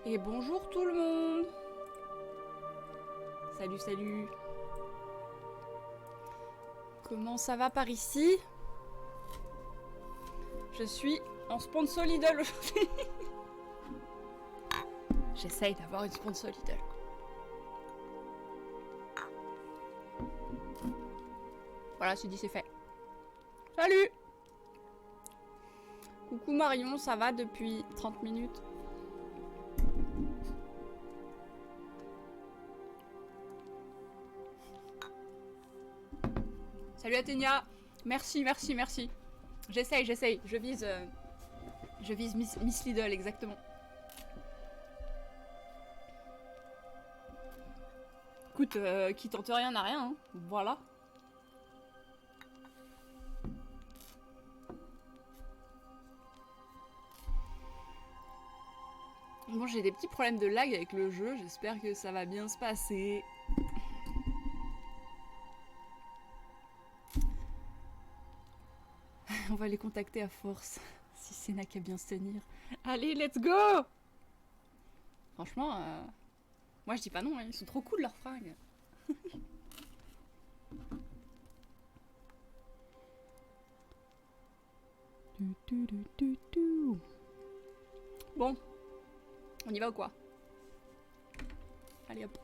Et bonjour tout le monde. Salut, salut. Comment ça va par ici? Je suis en sponsor Lidl aujourd'hui. J'essaye d'avoir une sponsor Lidl. Voilà, c'est dit, c'est fait. Salut! Coucou Marion, ça va depuis 30 minutes? Salut Athénia! Merci, merci, merci. J'essaye. Je vise Miss Lidl, exactement. Écoute, qui tente rien n'a rien, hein. Voilà. Bon, j'ai des petits problèmes de lag avec le jeu, j'espère que ça va bien se passer. On va les contacter à force, si c'est n'a qu'à bien se tenir. Allez, let's go! Franchement, moi je dis pas non, hein, ils sont trop cool leurs fringues. Bon, on y va ou quoi? Allez hop.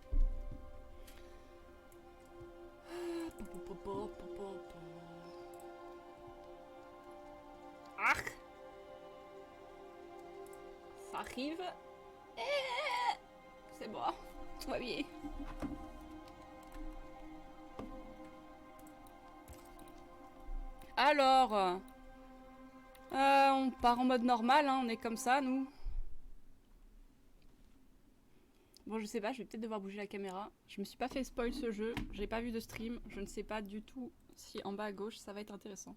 Arc. Ça arrive. C'est bon, tout va bien. Alors, on part en mode normal, hein, on est comme ça, nous. Bon, je sais pas, je vais peut-être devoir bouger la caméra. Je me suis pas fait spoil ce jeu, j'ai pas vu de stream, je ne sais pas du tout si en bas à gauche ça va être intéressant.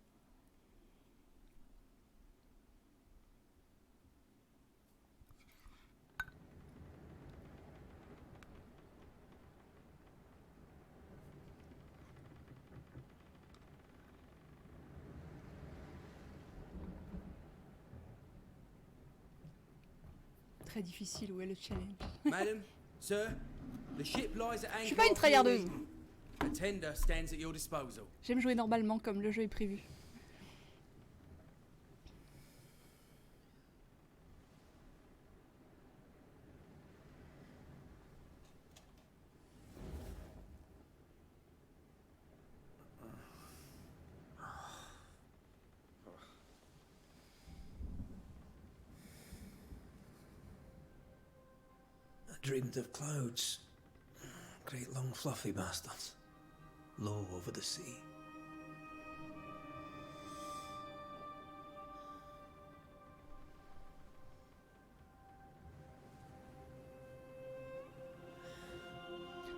Très difficile, où est le challenge? Madam, sir, the ship lies at Je suis anchor pas une off tryhardeuse. Lidl. A tender stands at your disposal. J'aime jouer normalement comme le jeu est prévu. I dreamed of clouds. Great long fluffy bastards. Low over the sea.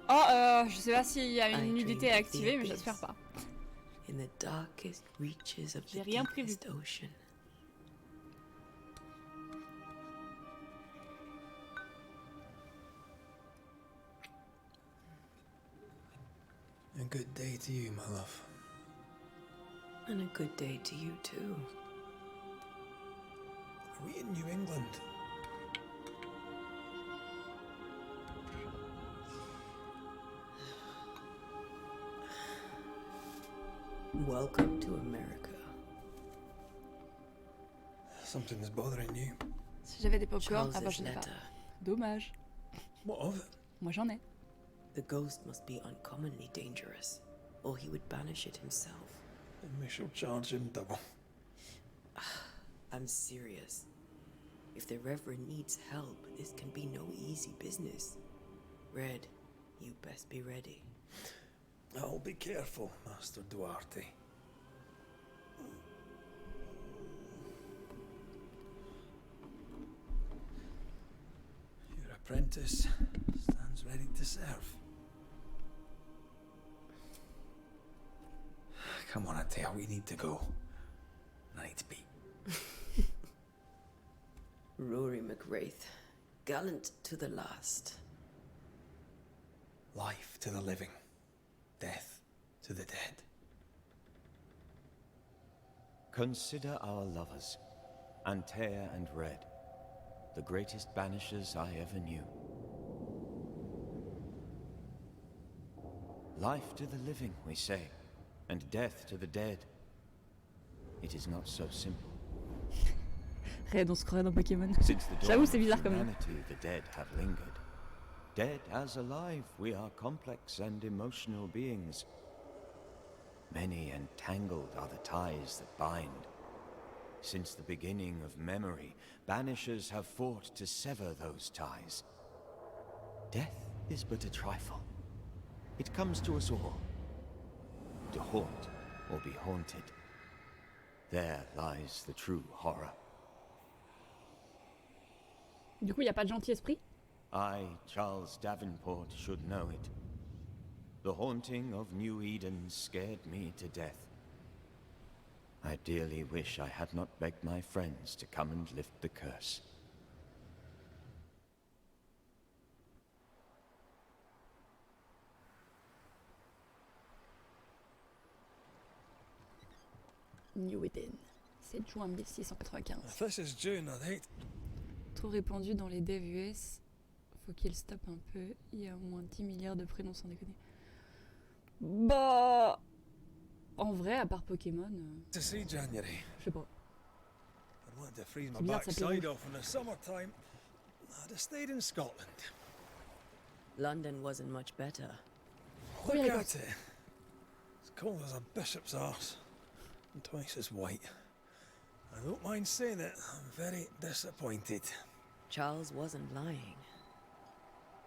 Oh, je sais pas s'il y a une nudité à activer, mais j'espère pas. In the darkest reaches of J'ai the rien prévu. deepest ocean. A good day to you, my love. And a good day to you too. Are we in New England? Welcome to America. Something's bothering you. Si j'avais des popcorn, ah bah Charles's je n'ai pas. letter. Dommage. What of it? Moi j'en ai. The ghost must be uncommonly dangerous, or he would banish it himself. Then we shall charge him double. I'm serious. If the Reverend needs help, this can be no easy business. Red, you best be ready. I'll be careful, Master Duarte. Your apprentice stands ready to serve. Come on, Atea, we need to go. I need to be. Rory McWraith, gallant to the last. Life to the living, death to the dead. Consider our lovers, Antea and Red. the greatest banishers I ever knew. Life to the living, we say, and death to the dead. It is not so simple. Red, on se croirait dans Pokémon. Since the J'avoue, dawn c'est of bizarre quand même. humanity, the dead have lingered. Dead as alive, we are complex and emotional beings. Many and tangled are the ties that bind. Since the beginning of memory, banishers have fought to sever those ties. Death is but a trifle. It comes to us all. To haunt or be haunted. There lies the true horror. Du coup, il n'y a pas de gentil esprit? I, Charles Davenport, should know it. The haunting of New Eden scared me to death. I dearly wish I had not begged my friends to come and lift the curse. New Eden, 7 juin 1695. If this is June, I'd hate. Trop répandu dans les devs US. Faut qu'il stoppe un peu. Il y a au moins 10 milliards de prénoms sans déconner. Bah... En vrai, à part Pokémon, To see January. je sais pas. I'd want to freeze my C'est bizarre de s'appeler backside rouge. off in the summertime. I'd have stayed in Scotland. London wasn't much better. Look Première at it. As cold as a bishop's arse. And twice as white. I don't mind saying it, I'm very disappointed. Charles wasn't lying.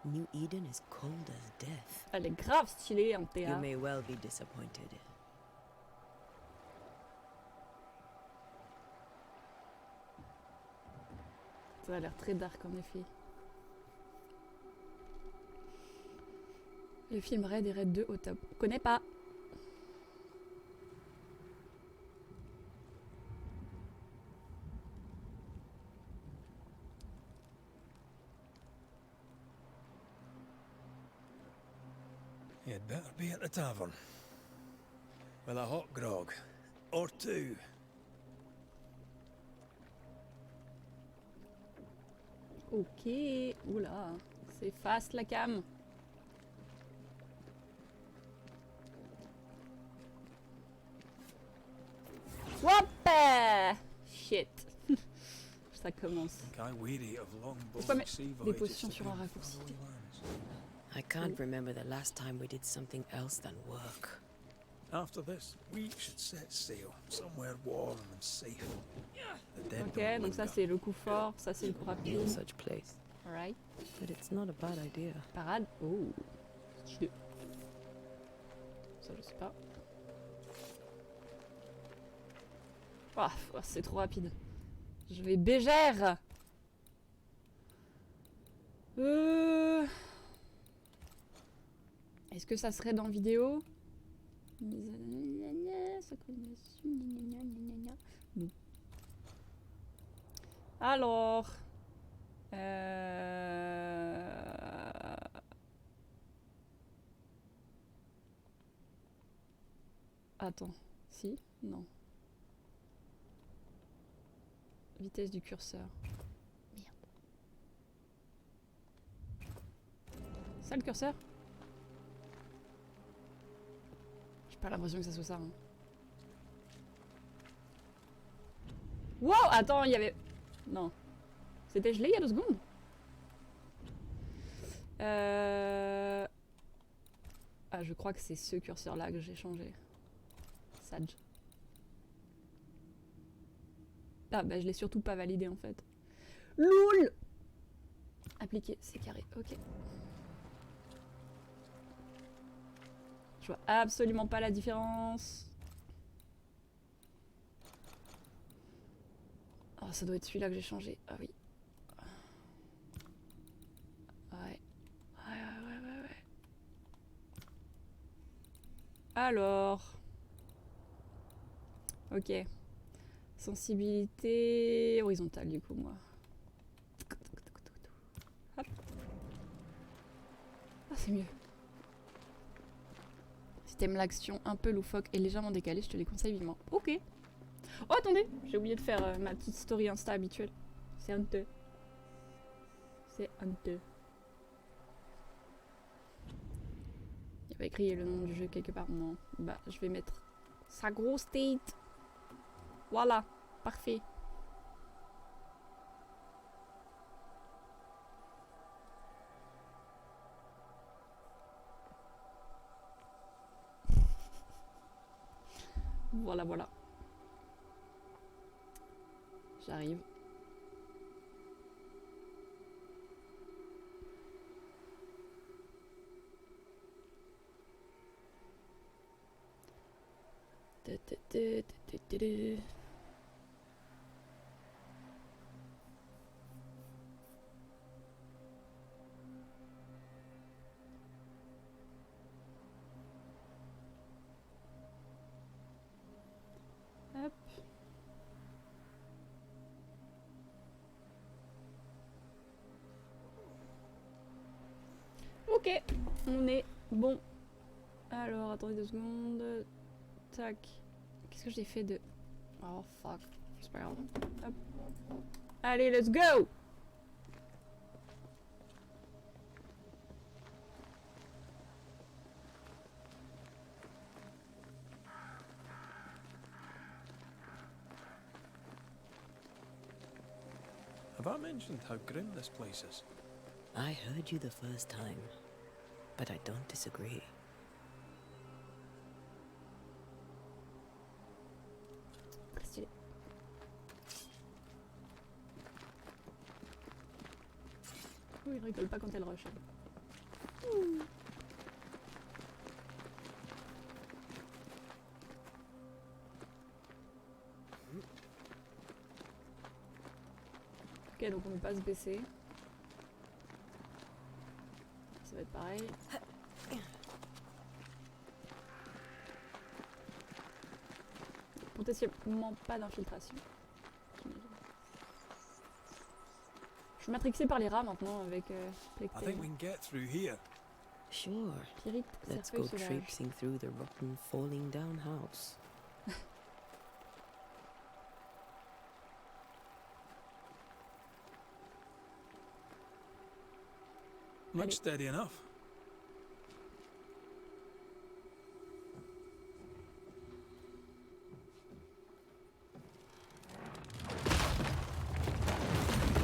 New Eden is cold as death. Elle est grave stylée en You théâtre. may well be disappointed. Ça a l'air très dark en effet. Le film Raid et Raid 2 au top. Connais pas. You'd better be at the tavern. With a hot grog. Or two. Ok. Oula. C'est fast la cam. Whoop! Shit. Ça commence. I weary of long Pourquoi boating mettre sea des voyages potions to sur un green raccourci? faraway lands. I can't remember the last time we did something else than work. After this, we should set sail somewhere warm and safe. The dead Ok, don't donc ça linger. c'est le coup fort, ça c'est le coup No rapide. such place. Alright. But it's not a bad idea. Parade. Oh. Stylé. Ça je sais pas. Ah, c'est trop rapide. Je vais bégère. Est-ce que ça serait dans vidéo? Non. Alors. Attends. Si? Non. Vitesse du curseur. Merde. Ça le curseur? J'ai pas l'impression que ça soit ça. Hein. Wow! Attends, il y avait... Non. C'était gelé il y a 2 secondes? Ah, je crois que c'est ce curseur-là que j'ai changé. Sage. Ah, bah je l'ai surtout pas validé en fait. LOL! Appliquer, c'est carré, ok. Je vois absolument pas la différence. Oh, ça doit être celui-là que j'ai changé. Ah oui. Ouais. Ouais. Alors. Ok. Sensibilité horizontale du coup, moi. Hop. Ah, c'est mieux. Si t'aimes l'action un peu loufoque et légèrement décalée, je te les conseille vivement. Ok. Oh, attendez, j'ai oublié de faire ma petite story Insta habituelle. C'est honteux. C'est honteux. Il y avait écrit le nom du jeu quelque part. Non. Bah, je vais mettre sa grosse tête. Voilà. Parfait. Voilà, voilà. J'arrive. Hop. Ok, on est bon. Alors, attendez 2 secondes. Tac. Qu'est-ce que j'ai fait de... Oh, fuck. C'est pas grave. Hop. Allez, let's go! Have I mentioned how grim this place is? I heard you the first time, but I don't disagree. Très stylé. Oh, il rigole pas quand elle rush. Ok, donc on ne peut pas se baisser. Ça va être pareil. Potentiellement pas d'infiltration. Je suis matrixée par les rats maintenant avec I Plectel. think we can get through here. Sure. Pyrite, Let's cercueil go sauvage. traipsing through the rotten, falling down house. Much Allez. steady enough.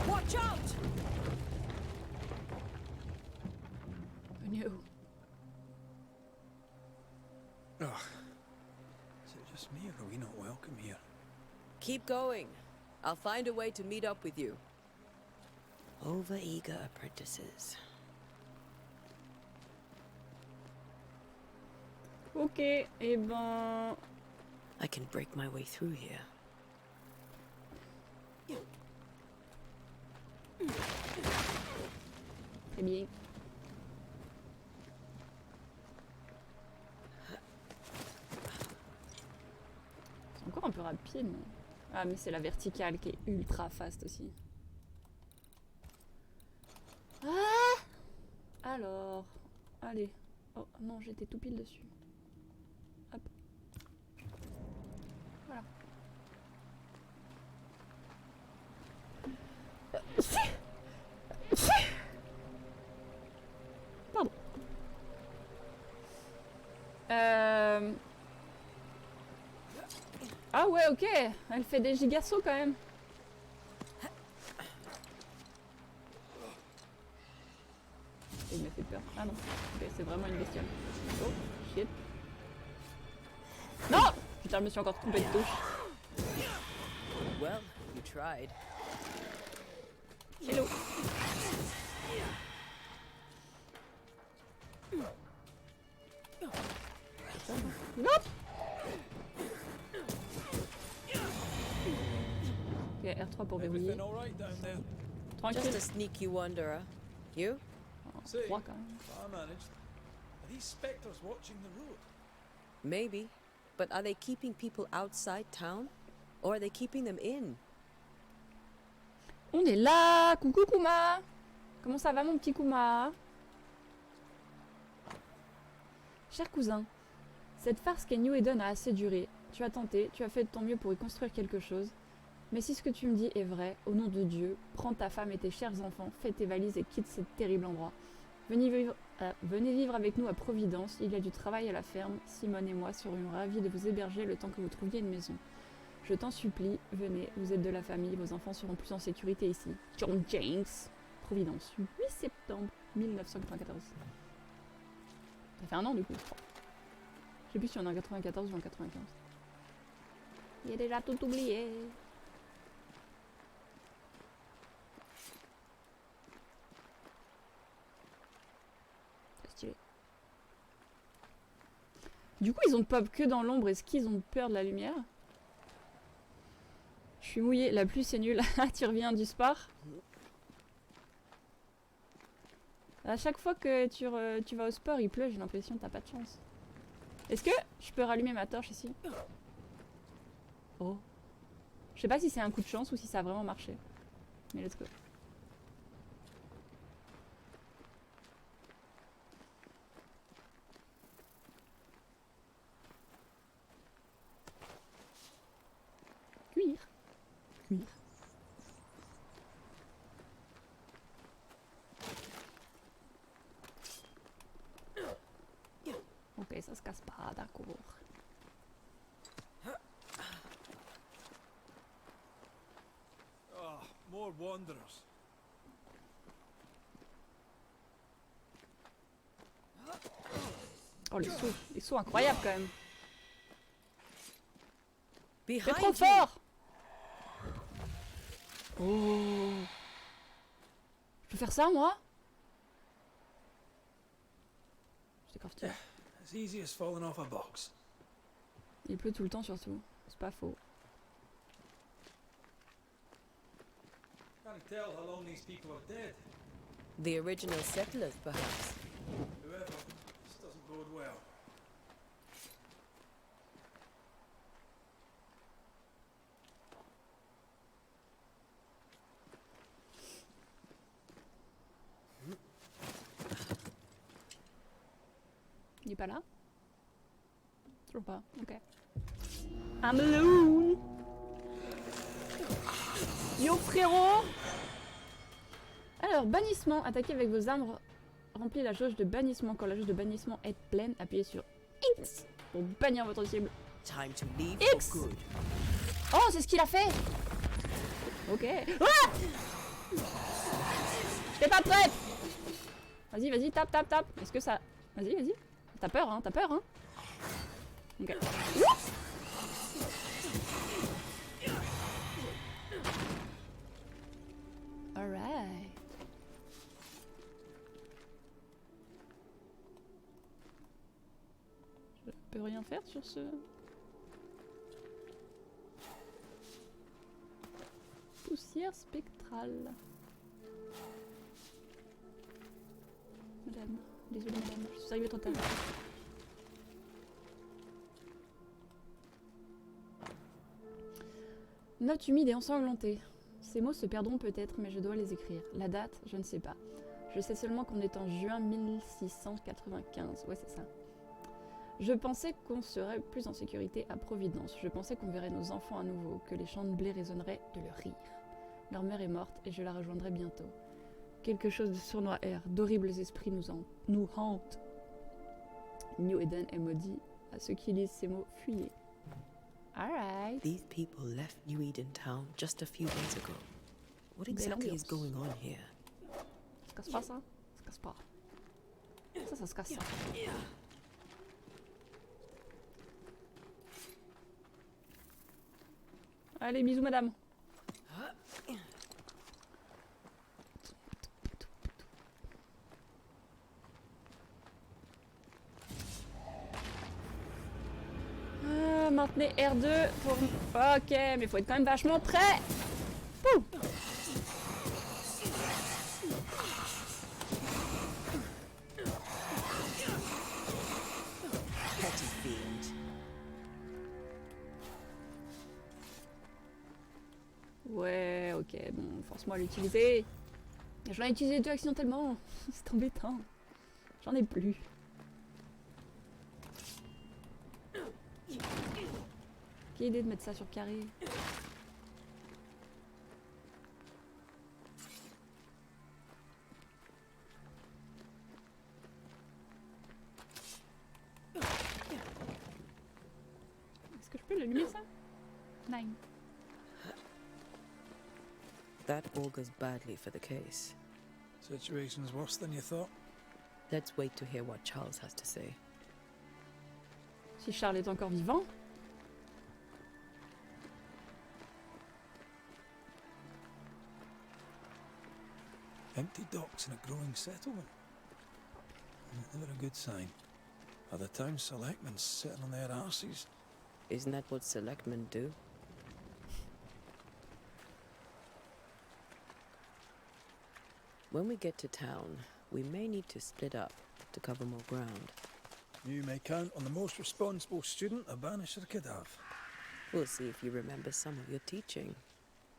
Watch out! Oh no. Ugh. Is it just me or are we not welcome here? Keep going. I'll find a way to meet up with you. Over-eager apprentices. Ok, et ben... I can break my way through here. Très bien. C'est encore un peu rapide, non? Ah, mais c'est la verticale qui est ultra fast aussi. Ah! Alors... Allez. Oh non, j'étais tout pile dessus. Hop. Voilà. Pardon. Ah ouais, ok. Elle fait des gigasauts quand même. Il m'a fait peur. Ah non. Ok, c'est vraiment une bestiole. Oh, shit. Non! Putain, je me suis encore trompée de touche. Well, you tried. Hello. Non! Ok, R3 pour verrouiller. Everything all right down there? Tranquille. Just a sneaky wanderer. You? Oh, Say, 3 quand même. I managed. Are these spectres watching the road? Maybe. But are they keeping people outside town? Or are they keeping them in? On est là! Coucou Kuma! Comment ça va mon petit Kuma? Cher cousin, cette farce qu'est New Eden a assez duré. Tu as tenté, tu as fait de ton mieux pour y construire quelque chose. Mais si ce que tu me dis est vrai, au nom de Dieu, prends ta femme et tes chers enfants, fais tes valises et quitte ce terrible endroit. Venez vivre avec nous à Providence, il y a du travail à la ferme, Simone et moi serions ravis de vous héberger le temps que vous trouviez une maison. Je t'en supplie, venez, vous êtes de la famille, vos enfants seront plus en sécurité ici. John James, Providence, 8 septembre 1994. Ça fait un an du coup, je crois. Je sais plus si on est en 94 ou en 95. Il a déjà tout oublié. C'est stylé. Du coup, ils ont pop que dans l'ombre. Est-ce qu'ils ont peur de la lumière? Je suis mouillée, la pluie c'est nul. Tu reviens du sport? À chaque fois que tu vas au sport, il pleut, j'ai l'impression que t'as pas de chance. Est-ce que je peux rallumer ma torche ici? Oh. Je sais pas si c'est un coup de chance ou si ça a vraiment marché. Mais let's go. Cuire. Cuire. Ok, ça se casse pas, d'accord. Ah, more wanderers. Oh, les sauts incroyables quand même. C'est Behind trop you. fort! Oh! Je peux faire ça moi? C'est grave stylé. As easy as falling off a box. Il pleut tout le temps surtout. C'est pas faux. Can't tell how long these people are dead. The original settlers, perhaps. However, this doesn't bode well. Il est pas là? Toujours pas, ok. I'm alone! Yo frérot! Alors, bannissement. Attaquez avec vos armes. Remplis la jauge de bannissement. Quand la jauge de bannissement est pleine, appuyez sur X pour bannir votre cible. Time to leave X. for good. Oh, c'est ce qu'il a fait! Ok. Ah! J'étais pas prête! Vas-y, vas-y, tape, tape, tape. Est-ce que ça... Vas-y, vas-y. T'as peur, hein? T'as peur, hein? Ok. Alright. Je peux rien faire sur ce... Poussière spectrale. Madame, désolée madame, je suis arrivée trop tard. Note humide et ensanglantée. Ces mots se perdront peut-être, mais je dois les écrire. La date, je ne sais pas. Je sais seulement qu'on est en juin 1695. Ouais, c'est ça. Je pensais qu'on serait plus en sécurité à Providence. Je pensais qu'on verrait nos enfants à nouveau, que les champs de blé résonneraient de leur rire. Leur mère est morte et je la rejoindrai bientôt. Quelque chose de sournois erre, d'horribles esprits nous hantent. New Eden est maudit. À ceux qui lisent ces mots, fuyez. Alright. These people left New Eden Town just a few days ago. What exactly is going on here? Ça se casse pas ça? Ça se casse pas. Ça se casse ça. Allez, bisous madame. Maintenez R2 pour... Ok, mais faut être quand même vachement prêt. Pouh. Petty fiend. Ouais, ok, bon, force-moi à l'utiliser. J'en ai utilisé 2 accidentellement. C'est embêtant. J'en ai plus. Quelle idée de mettre ça sur carré. peux l'allumer ça? Nine. That augurs badly for the case. Situation's worse than you thought. Let's wait to hear what Charles has to say. Si Charles est encore vivant. Empty docks in a growing settlement. Never a good sign. Are the town selectmen sitting on their arses? Isn't that what selectmen do? When we get to town, we may need to split up to cover more ground. You may count on the most responsible student a banisher could have. We'll see if you remember some of your teaching,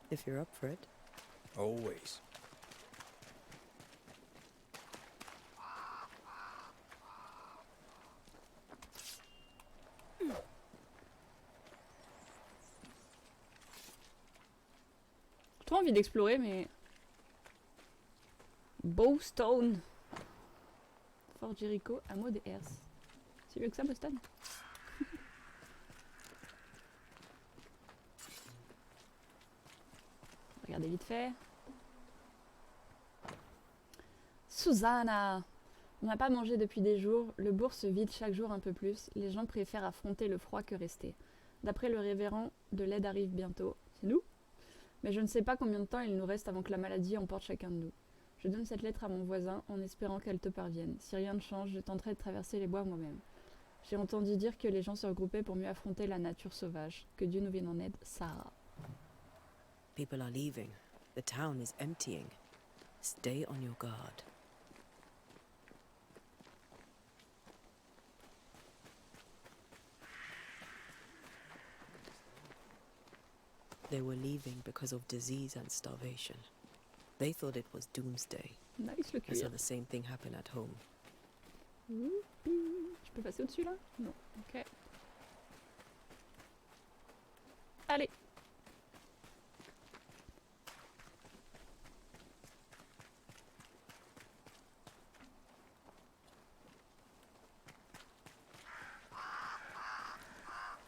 if you're up for it. Always. J'ai trop envie d'explorer, mais... Bowstone. Fort Jericho, hameau des Hers. C'est mieux que ça, Boston? Regardez vite fait. Susanna! On n'a pas mangé depuis des jours. Le bourg se vide chaque jour un peu plus. Les gens préfèrent affronter le froid que rester. D'après le révérend, de l'aide arrive bientôt. C'est nous? Mais je ne sais pas combien de temps il nous reste avant que la maladie emporte chacun de nous. Je donne cette lettre à mon voisin en espérant qu'elle te parvienne. Si rien ne change, je tenterai de traverser les bois moi-même. J'ai entendu dire que les gens se regroupaient pour mieux affronter la nature sauvage. Que Dieu nous vienne en aide, Sarah. People are leaving. The town is emptying. Stay on your guard. They were leaving because of disease and starvation. They thought it was doomsday. Nice le I saw cuir. the same thing happen at home. Youpi. Je peux passer au-dessus là? Non. Ok. Allez.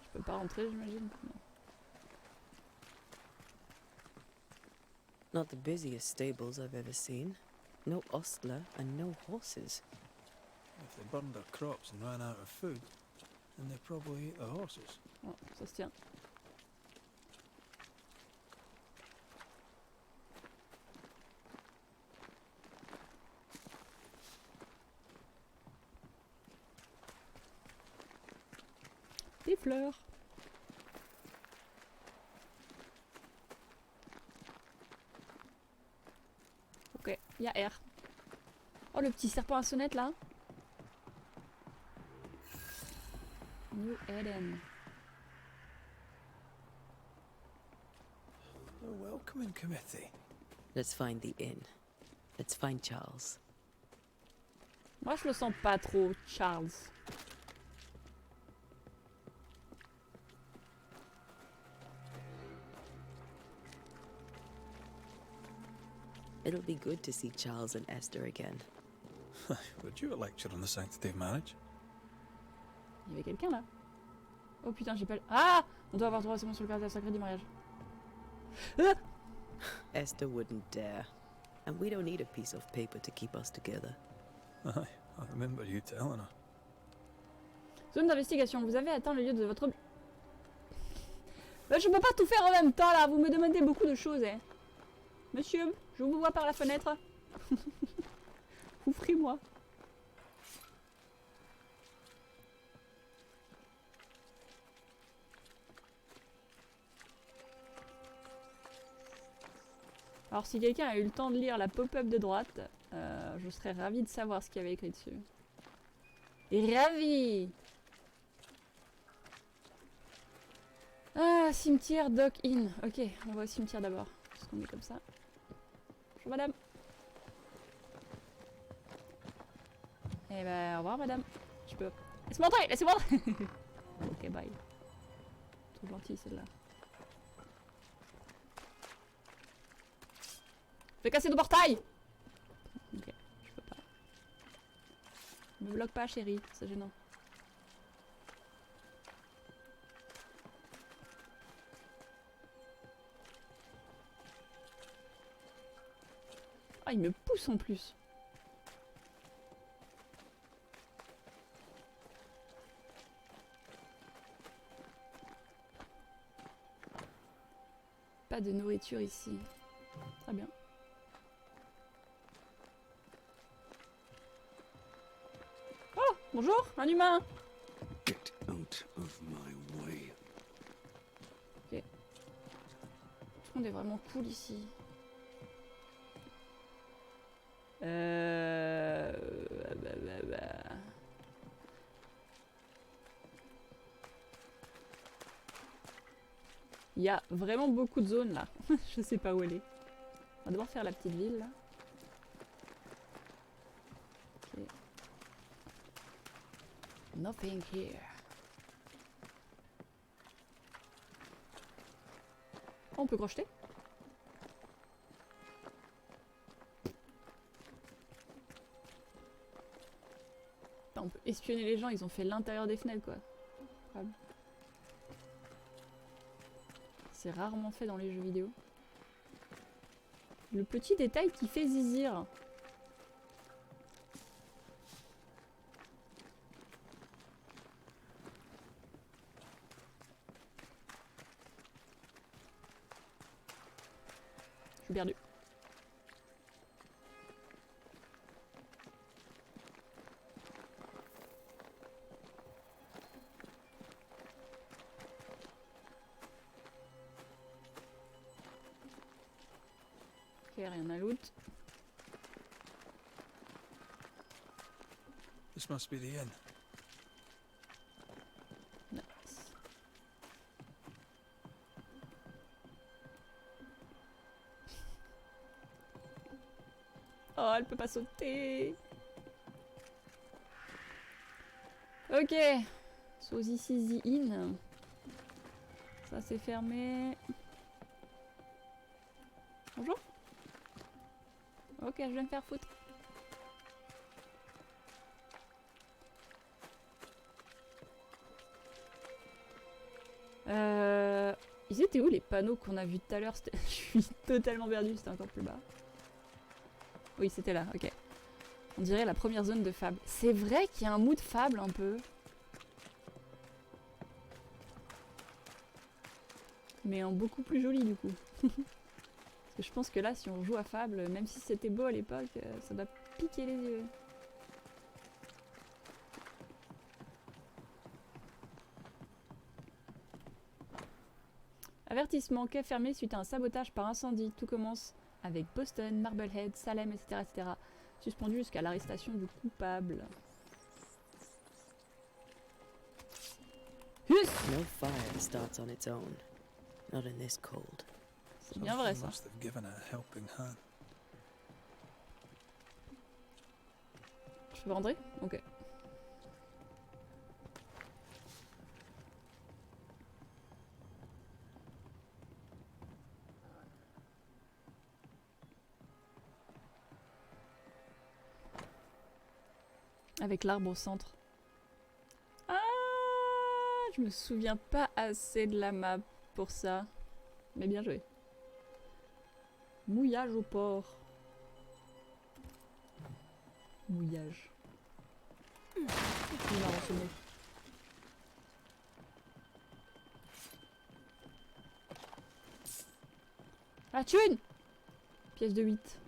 Je peux pas rentrer, j'imagine? Non. Not the busiest stables I've ever seen. No ostler and no horses. If they burned their crops and ran out of food, then they probably ate the horses. Oh, ça se tient. Des fleurs. Ok, il y a R. Oh, le petit serpent à sonnette là. New Eden. A welcoming committee. Let's find the inn. Let's find Charles. Moi, je le sens pas trop, Charles. It'll be good to see Charles and Esther again. Would you a lecture on the sanctity of marriage? Il y avait quelqu'un là. Oh putain, j'ai pas... Ah! On doit avoir droit seulement sur le caractère sacré du mariage. Ah! Esther wouldn't dare. And we don't need a piece of paper to keep us together. Aye, I remember you telling her. Zone d'investigation. Vous avez atteint le lieu de votre... Je peux pas tout faire en même temps là. Vous me demandez beaucoup de choses, hein. Monsieur, je vous vois par la fenêtre. Ouvrez-moi. Alors si quelqu'un a eu le temps de lire la pop-up de droite, je serais ravie de savoir ce qu'il y avait écrit dessus. Ravie. Ah, cimetière Dock Inn. Ok, on va au cimetière d'abord, parce qu'on est comme ça. Bonjour madame. Eh ben, au revoir madame. Je peux... Laissez-moi entrer, laissez-moi entrer. Ok, bye. Trop gentil celle-là. Fais casser nos portails. Ok, je peux pas. Me bloque pas chérie, c'est gênant. il me pousse en plus. Pas de nourriture ici. Très bien. Oh, bonjour, un humain. Get out of my way. Tout le monde est vraiment cool ici. Il y a vraiment beaucoup de zones là. Je sais pas où elle est. On va devoir faire la petite ville là. Ok. Nothing here. Oh, on peut crocheter? Putain, on peut espionner les gens, ils ont fait l'intérieur des fenêtres quoi. Incroyable. C'est rarement fait dans les jeux vidéo. Le petit détail qui fait zizir. Je suis perdu. Ok, rien à loot. This must be the inn. Nice. Oh, elle peut pas sauter. Ok. So this is the inn. Ça c'est fermé. Bonjour. Ok, je vais me faire foutre. Ils étaient où les panneaux qu'on a vus tout à l'heure? Je suis totalement perdue, c'était encore plus bas. Oui, c'était là, ok. On dirait la première zone de Fable. C'est vrai qu'il y a un mood Fable un peu. Mais en beaucoup plus joli du coup. Parce que je pense que là, si on joue à Fable, même si c'était beau à l'époque, ça doit piquer les yeux. Avertissement, quai fermé suite à un sabotage par incendie. Tout commence avec Boston, Marblehead, Salem, etc. etc. Suspendu jusqu'à l'arrestation du coupable. No fire starts on its own. Not in this cold. C'est bien vrai ça. Must have given a helping hand. Je peux rentrer? Ok. Avec l'arbre au centre. Ah, je me souviens pas assez de la map pour ça. Mais bien joué. Mouillage au port. Mouillage. C'est marrant ce mot. Ah, thune! Pièce de 8.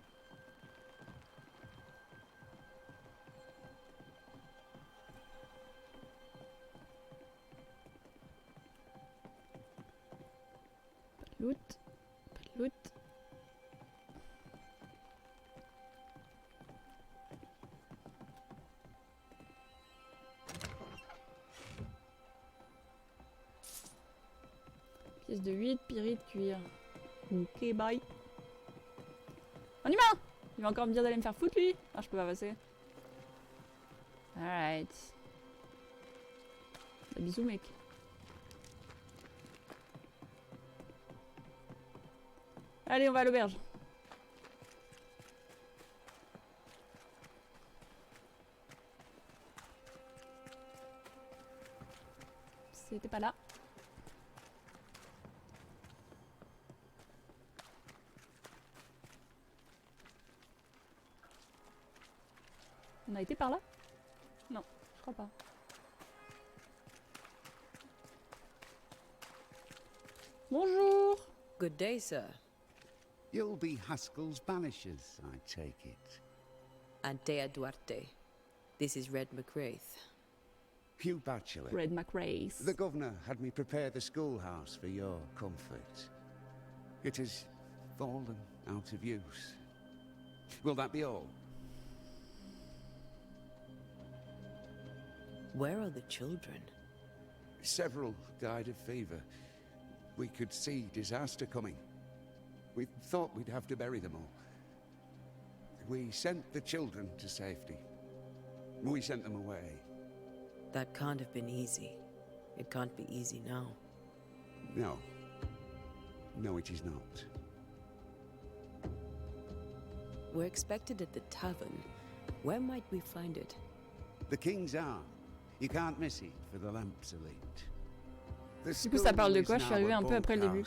Pas de loot. Pas de loot. Pièce de 8, pyrite, cuir. Ok, bye. Un humain! Il va encore me dire d'aller me faire foutre lui. Ah, je peux pas passer. Alright. Bah, bisous mec. Allez, on va à l'auberge. C'était pas là. On a été par là? Non, je crois pas. Bonjour! Good day, sir. You'll be Haskell's banishers, I take it. Antea Duarte. This is Red McWraith. Hugh Bachelor. Red McRae. The governor had me prepare the schoolhouse for your comfort. It has fallen out of use. Will that be all? Where are the children? Several died of fever. We could see disaster coming. We thought we'd have to bury them all. We sent the children to safety. We sent them away. That can't have been easy. It can't be easy now. No. No, it is not. We're expected at the tavern. Where might we find it? The King's Arm. You can't miss it, for the lamps are lit. Du coup, ça parle de quoi? Je suis arrivé un peu après le début.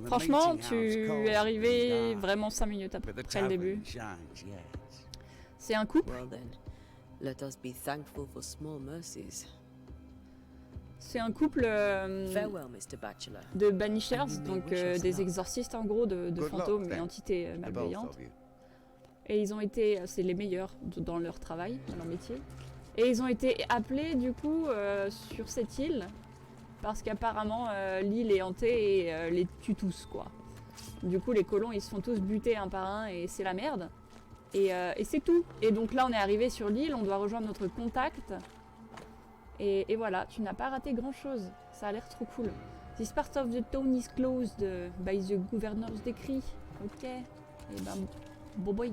Franchement, tu es arrivé vraiment 5 minutes après le début. C'est un couple. Well then, let us be thankful for small mercies. C'est un couple Farewell, Mr. Bachelor. de banishers, donc des exorcistes en gros de fantômes et entités malveillantes. Et ils ont été, c'est les meilleurs dans leur travail, dans leur métier. Et ils ont été appelés du coup sur cette île parce qu'apparemment l'île est hantée et les tue tous quoi. Du coup les colons ils se font tous buter un par un et c'est la merde. Et c'est tout. Et donc là on est arrivé sur l'île, on doit rejoindre notre contact. Et voilà, tu n'as pas raté grand chose. Ça a l'air trop cool. This part of the town is closed by the governor's decree. Ok. Et ben bon boy.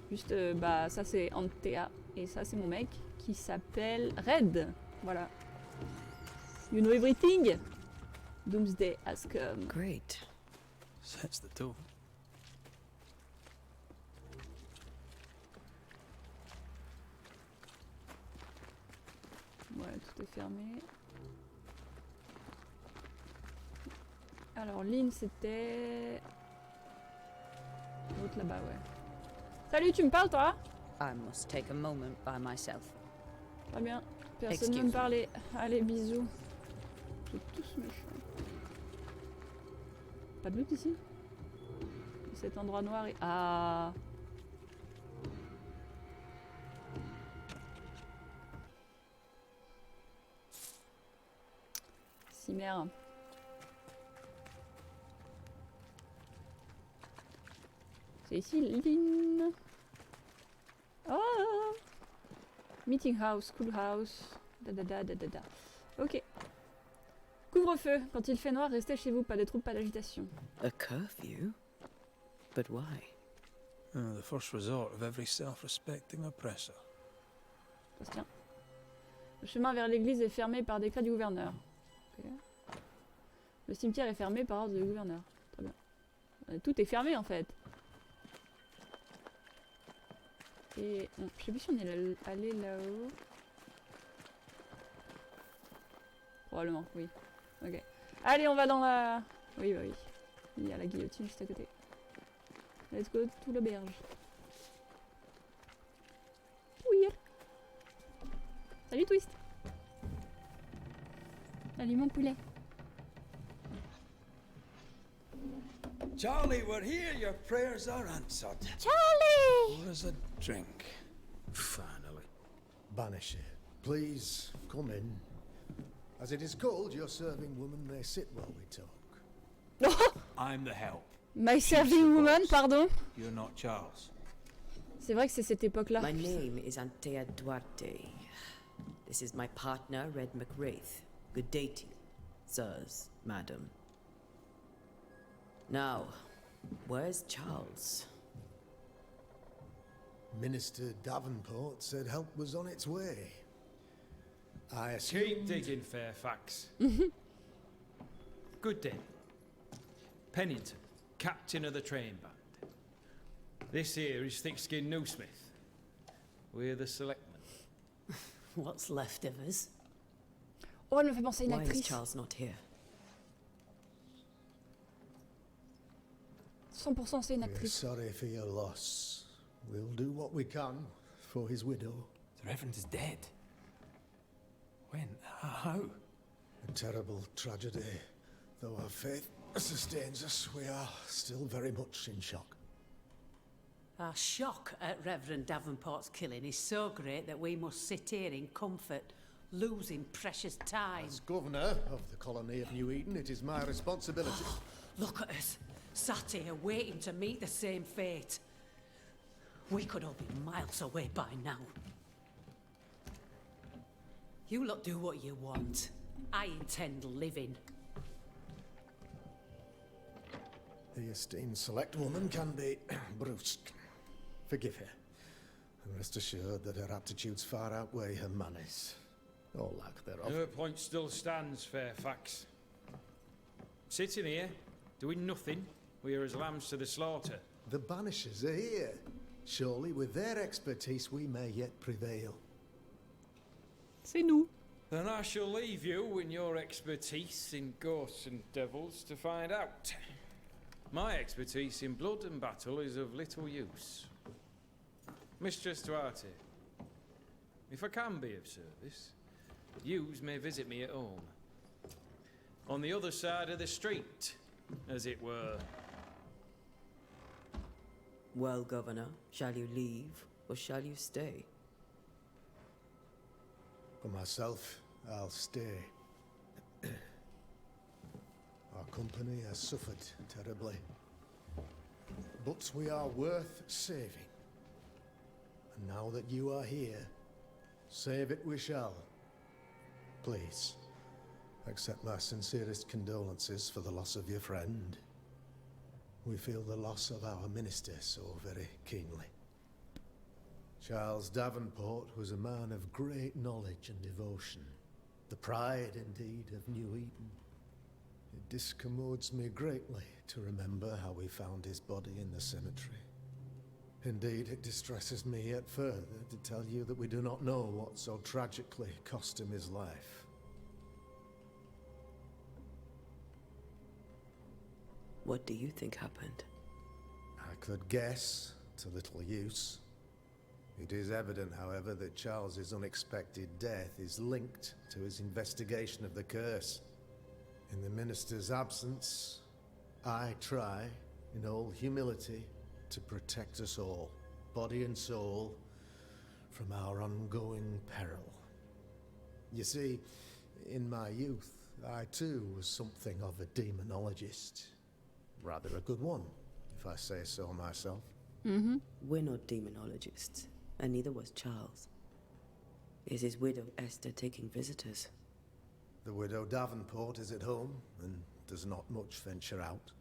Juste, bah ça c'est Antea et ça c'est mon mec qui s'appelle Red. Voilà. You know everything. Doomsday has come. Great. Sets the tone. Ouais, tout est fermé. Alors, Lynn, c'était... L'autre là-bas, ouais. Salut, tu me parles, toi? I must take a moment by myself. Très bien. Personne ne Excuse me me. parlait. Allez, bisous. Ils sont tous méchants. Pas de loot ici? Cet endroit noir est... Ah! Cimère. C'est ici, Lynn. Oh! Meeting house, school house. Da da da da da da. Ok. Couvre-feu. Quand il fait noir, restez chez vous. Pas de troubles, pas d'agitation. A curfew? But why? The first resort of every self-respecting oppressor. Ça se tient. Le chemin vers l'église est fermé par décret du gouverneur. Ok. Le cimetière est fermé par ordre du gouverneur. Très bien. Tout est fermé en fait. Et bon, je sais plus si on est allé là-haut. Probablement, oui. Ok. Allez, on va dans la... Oui, bah oui. Il y a la guillotine juste à côté. Let's go to l'auberge. Oui. Salut Twist. Salut mon poulet. Charlie, we're here. Your prayers are answered. Charlie! Pour us a drink. Finally. Banisher, please come in. As it is called, your serving woman may sit while we talk. I'm the help. My serving woman, pardon. You're not Charles. C'est vrai que c'est cette époque-là. My name is Antea Duarte. This is my partner, Red McWraith. Good day to you, sirs, madam. Now, where's Charles? Minister Davenport said help was on its way. I assume... Keep digging, Fairfax. Good day. Pennington, captain of the train band. This here is Thick-Skinned Newsmith. We're the selectmen. What's left of us? Oh, elle me fait penser à une Why is actrice. Charles not here? 100% c'est une We're actrice. sorry for your loss. We'll do what we can for his widow. The Reverend is dead. When? How? A terrible tragedy. Though our faith sustains us, we are still very much in shock. Our shock at Reverend Davenport's killing is so great that we must sit here in comfort, losing precious time. As governor of the colony of New Eden, it is my responsibility. Look at us, sat here waiting to meet the same fate. We could all be miles away by now. You lot do what you want. I intend living. The esteemed select woman can be brusque. Forgive her. And rest assured that her aptitudes far outweigh her manners. Or lack thereof. Her point still stands, Fairfax. Sitting here, doing nothing, we are as lambs to the slaughter. The banishers are here. Surely with their expertise we may yet prevail. C'est nous. Then I shall leave you and your expertise in ghosts and devils to find out. My expertise in blood and battle is of little use. Mistress Duarte, if I can be of service, yous may visit me at home. On the other side of the street, as it were. Well, Governor, shall you leave or shall you stay? For myself, I'll stay. Our company has suffered terribly. But we are worth saving. And now that you are here, save it we shall. Please, accept my sincerest condolences for the loss of your friend. We feel the loss of our minister so very keenly. Charles Davenport was a man of great knowledge and devotion. The pride, indeed, of New Eden. It discommodes me greatly to remember how we found his body in the cemetery. Indeed, it distresses me yet further to tell you that we do not know what so tragically cost him his life. What do you think happened? I could guess, to little use. It is evident, however, that Charles's unexpected death is linked to his investigation of the curse. In the minister's absence, I try, in all humility, to protect us all, body and soul, from our ongoing peril. You see, in my youth, I too was something of a demonologist. Rather a good one, if I say so myself. Mm-hmm. We're not demonologists, and neither was Charles. Is his widow Esther taking visitors? The widow Davenport is at home and does not much venture out.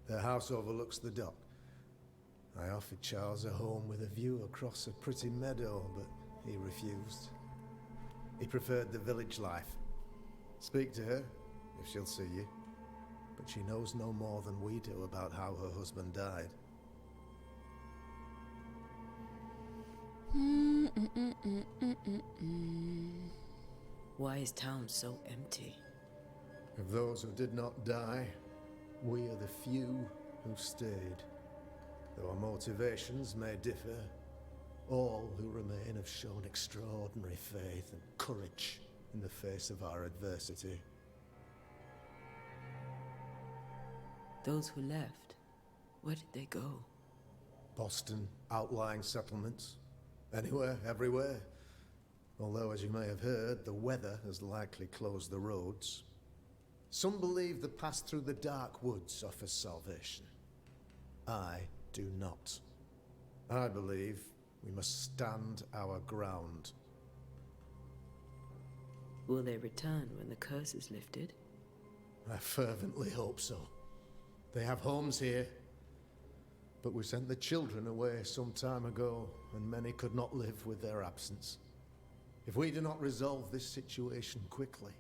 Their house overlooks the dock. I offered Charles a home with a view across a pretty meadow, but he refused. He preferred the village life. Speak to her, if she'll see you. But she knows no more than we do about how her husband died. Why is town so empty? Of those who did not die, we are the few who stayed. Though our motivations may differ, all who remain have shown extraordinary faith and courage in the face of our adversity. Those who left, where did they go? Boston, outlying settlements. Anywhere, everywhere. Although, as you may have heard, the weather has likely closed the roads. Some believe the path through the dark woods offers salvation. I do not. I believe we must stand our ground. Will they return when the curse is lifted? I fervently hope so. They have homes here. But we sent the children away some time ago, and many could not live with their absence. If we do not resolve this situation quickly,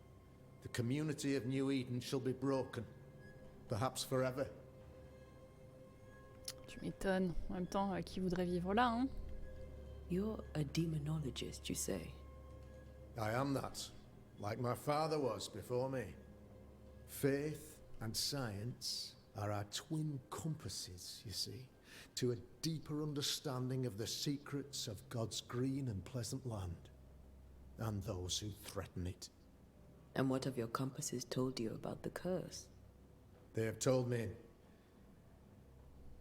the community of New Eden shall be broken, perhaps forever. Tu m'étonnes. En même temps, qui voudrait vivre là, hein? You're a demonologist, you say? I am that, like my father was before me. Faith and science are our twin compasses, you see, to a deeper understanding of the secrets of God's green and pleasant land, and those who threaten it. And what have your compasses told you about the curse? They have told me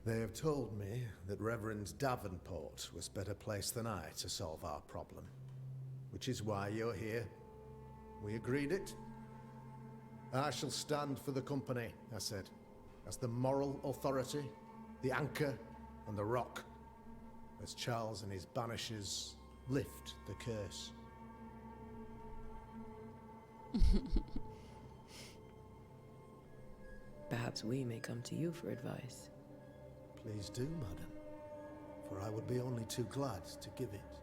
that Reverend Davenport was better placed than I to solve our problem. Which is why you're here. We agreed it. I shall stand for the company, I said, as the moral authority, the anchor, and the rock, as Charles and his banishers lift the curse. Perhaps we may come to you for advice. Please do, madam, for I would be only too glad to give it.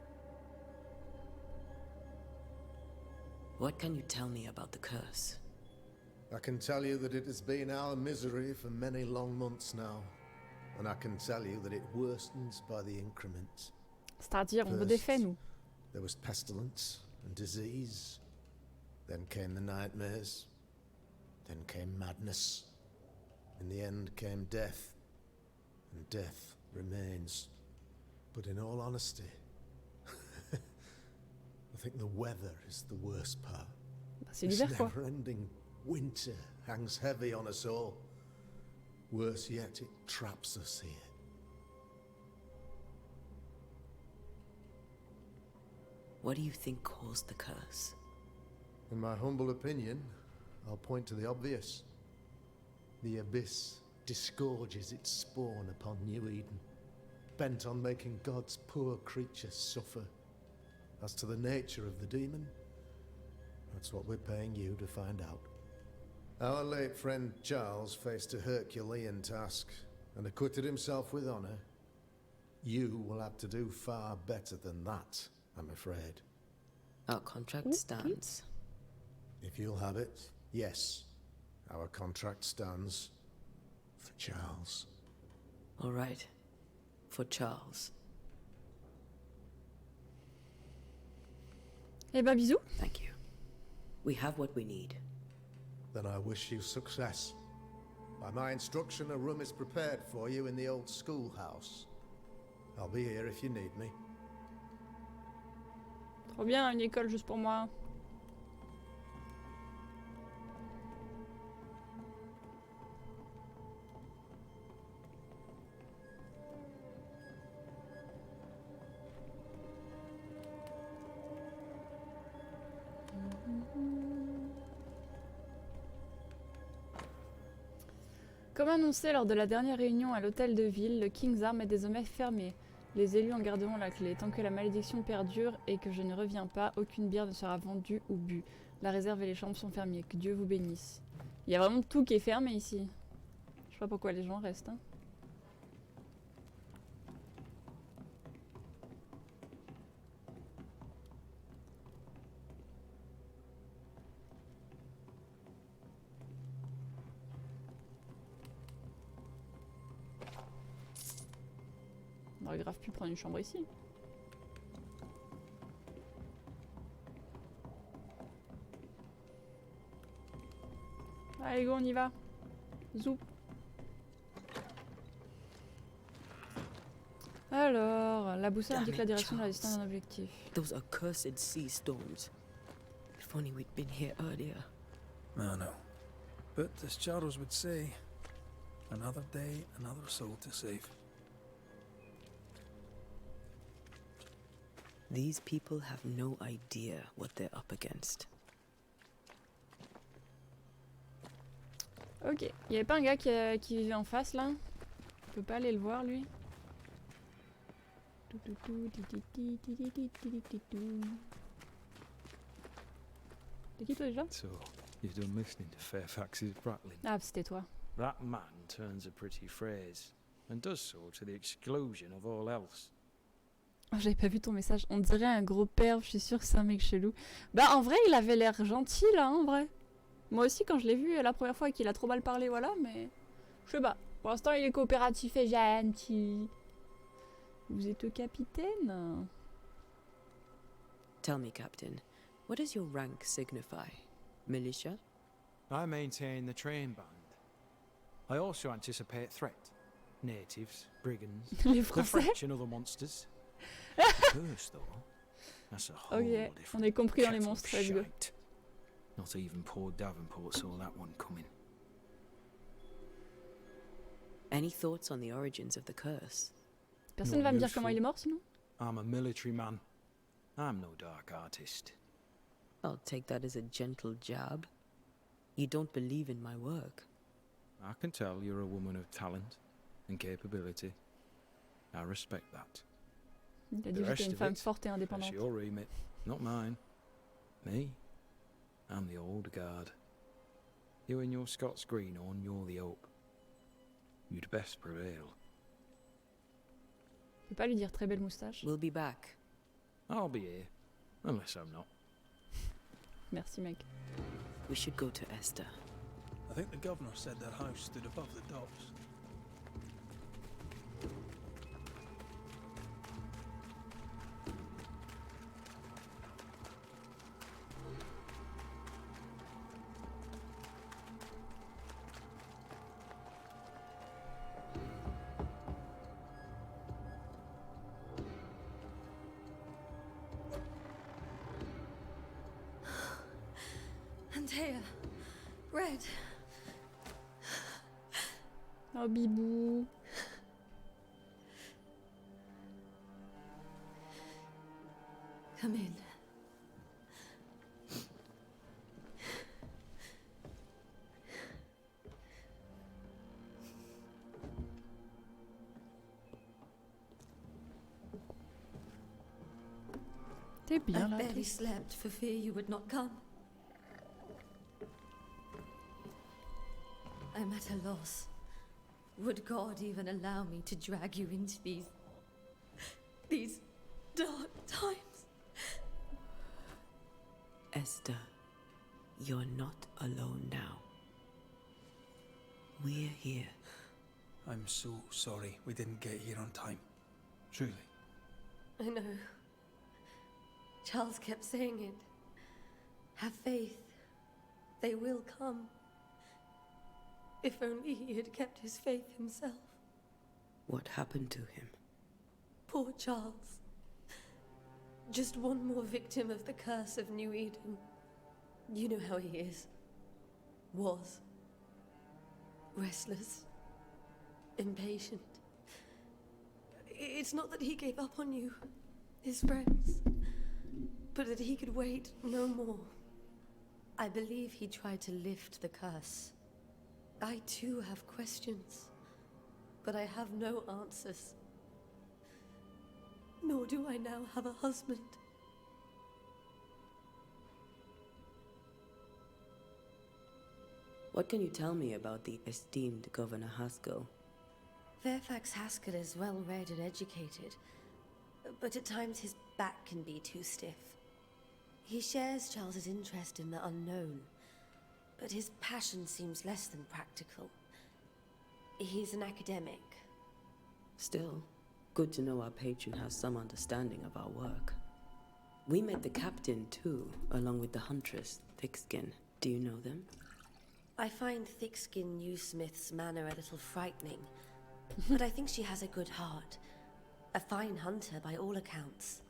What can you tell me about the curse? I can tell you that it has been our misery for many long months now, and I can tell you that it worsens by the increment. C'est-à-dire, on veut des faits, nous. There was pestilence and disease. Then came the nightmares. Then came madness. In the end came death. And death remains. But in all honesty, I think the weather is the worst part. C'est l'hiver, quoi. Never-ending winter hangs heavy on us all. Worse yet, it traps us here. What do you think caused the curse? In my humble opinion, I'll point to the obvious. The abyss disgorges its spawn upon New Eden, bent on making God's poor creatures suffer. As to the nature of the demon, that's what we're paying you to find out. Our late friend Charles faced a Herculean task and acquitted himself with honor. You will have to do far better than that, I'm afraid. Our contract stands. If you'll have it, yes. Our contract stands for Charles. All right. For Charles. Eh ben, bisous. Thank you. We have what we need. Then I wish you success. By my instruction, a room is prepared for you in the old schoolhouse. I'll be here if you need me. Trop bien, une école juste pour moi. Comme annoncé lors de la dernière réunion à l'hôtel de ville, le King's Arm est désormais fermé. Les élus en garderont la clé. Tant que la malédiction perdure et que je ne reviens pas, aucune bière ne sera vendue ou bue. La réserve et les chambres sont fermées. Que Dieu vous bénisse. Il y a vraiment tout qui est fermé ici. Je sais pas pourquoi les gens restent. Hein. On aurait grave pu prendre une chambre ici. Allez go, on y va. Zou. Alors, la boussole indique la direction de la distance d'un objectif. Those accursed sea storms. If only we'd been here earlier. I know. But as Charles would say, another day, another soul to save. These people have no idea what they're up against. Ok, il y avait pas un gars qui vivait en face là? On peut pas aller le voir lui? C'est qui toi déjà? So, you've done listening to Fairfax's prattling. Ah, c'était toi. That man turns a pretty phrase, and does so to the exclusion of all else. Oh, j'avais pas vu ton message. On dirait un gros perv, je suis sûre que c'est un mec chelou. Bah en vrai, il avait l'air gentil là, en vrai. Moi aussi, quand je l'ai vu la première fois et qu'il a trop mal parlé, voilà, mais... Je sais pas. Pour l'instant, il est coopératif et gentil. Vous êtes le capitaine? Tell me, Captain, what does your rank signify? Militia? I maintain the train band. I also anticipate threat. Natives, brigands, Les the Français. French and other monsters. Curse, though. That's a whole Ok, different on est compris dans les kettle of monstres, let's go. shite. Not even poor Davenport saw that one coming. Any thoughts on the origins of the curse? Personne va me dire comment il est mort sinon? I'm a military man. I'm no dark artist. I'll take that as a gentle jab. You don't believe in my work. I can tell you're a woman of talent and capability. I respect that. Il a dit The que rest j'étais une of femme it, forte et that's indépendante. your remit, not mine. Me? I'm the old guard. You and your Scots greenhorn, you're the hope. You'd best prevail. Je peux pas lui dire très belle moustache. We'll be back. I'll be here, unless I'm not. Merci mec. We should go to Esther. I think the governor said their house stood above the docks. Antea, Red. Oh bibou. Come in. T'es bien I là. barely toi. slept for fear you would not come. I'm at a loss. Would God even allow me to drag you into these dark times? Esther, you're not alone now. We're here. I'm so sorry we didn't get here on time. Truly. I know. Charles kept saying it. Have faith. They will come. If only he had kept his faith himself. What happened to him? Poor Charles. Just one more victim of the curse of New Eden. You know how he is. Was. Restless. Impatient. It's not that he gave up on you, his friends, but that he could wait no more. I believe he tried to lift the curse. I too have questions, but I have no answers. Nor do I now have a husband. What can you tell me about the esteemed Governor Haskell? Fairfax Haskell is well read and educated, but at times his back can be too stiff. He shares Charles's interest in the unknown, but his passion seems less than practical. He's an academic. Still, good to know our patron has some understanding of our work. We met the captain too, along with the huntress, Thickskin. Do you know them? I find thick-skinned New Smith's manner a little frightening, but I think she has a good heart. A fine hunter by all accounts.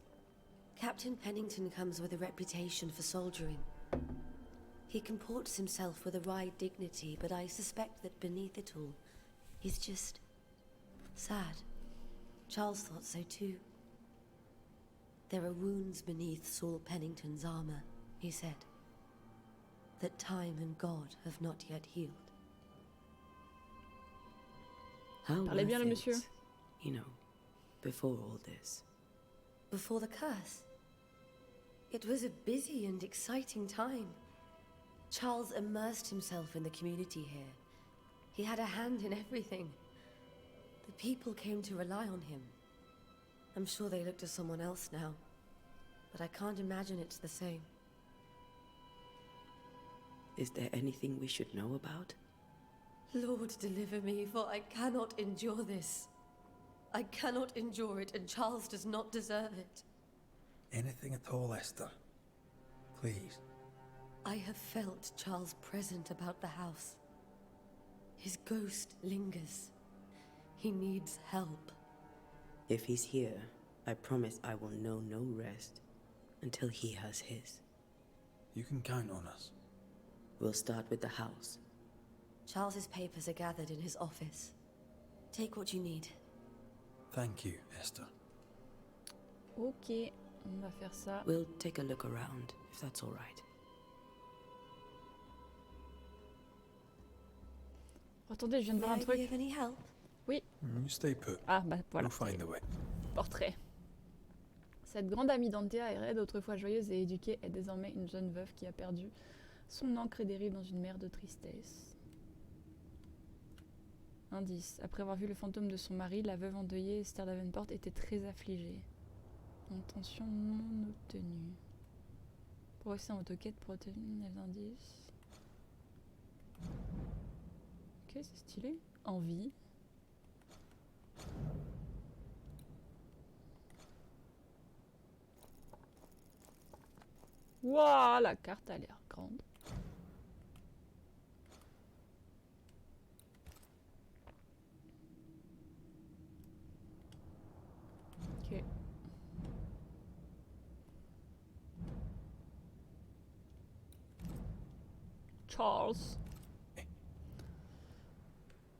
Captain Pennington comes with a reputation for soldiering. He comports himself with a wry dignity, but I suspect that beneath it all, he's just sad. Charles thought so too. There are wounds beneath Saul Pennington's armor, he said, that time and God have not yet healed. How Parlez bien were le monsieur. things, you know, before all this? Before the curse, it was a busy and exciting time. Charles immersed himself in the community here. He had a hand in everything. The people came to rely on him. I'm sure they look to someone else now, but I can't imagine it's the same. Is there anything we should know about? Lord, deliver me, for I cannot endure this. I cannot endure it, and Charles does not deserve it. Anything at all, Esther? Please. I have felt Charles present about the house. His ghost lingers. He needs help. If he's here, I promise I will know no rest until he has his. You can count on us. We'll start with the house. Charles's papers are gathered in his office. Take what you need. Thank you, Esther. Ok, on va faire ça. We'll take a look around, if that's all right. Attendez, je viens de voir un May I truc. be of any help? Oui. You stay put. Ah, bah voilà. We'll find the way. Portrait. Cette grande amie d'Antea et Red, autrefois joyeuse et éduquée, est désormais une jeune veuve qui a perdu son encre et dérive dans une mer de tristesse. Indice. Après avoir vu le fantôme de son mari, la veuve endeuillée, Esther Davenport, était très affligée. Intention non obtenue. Progresser en autoquête pour obtenir les indices. Ok, c'est stylé. Envie. Waouh, la carte a l'air grande. Ok. Charles.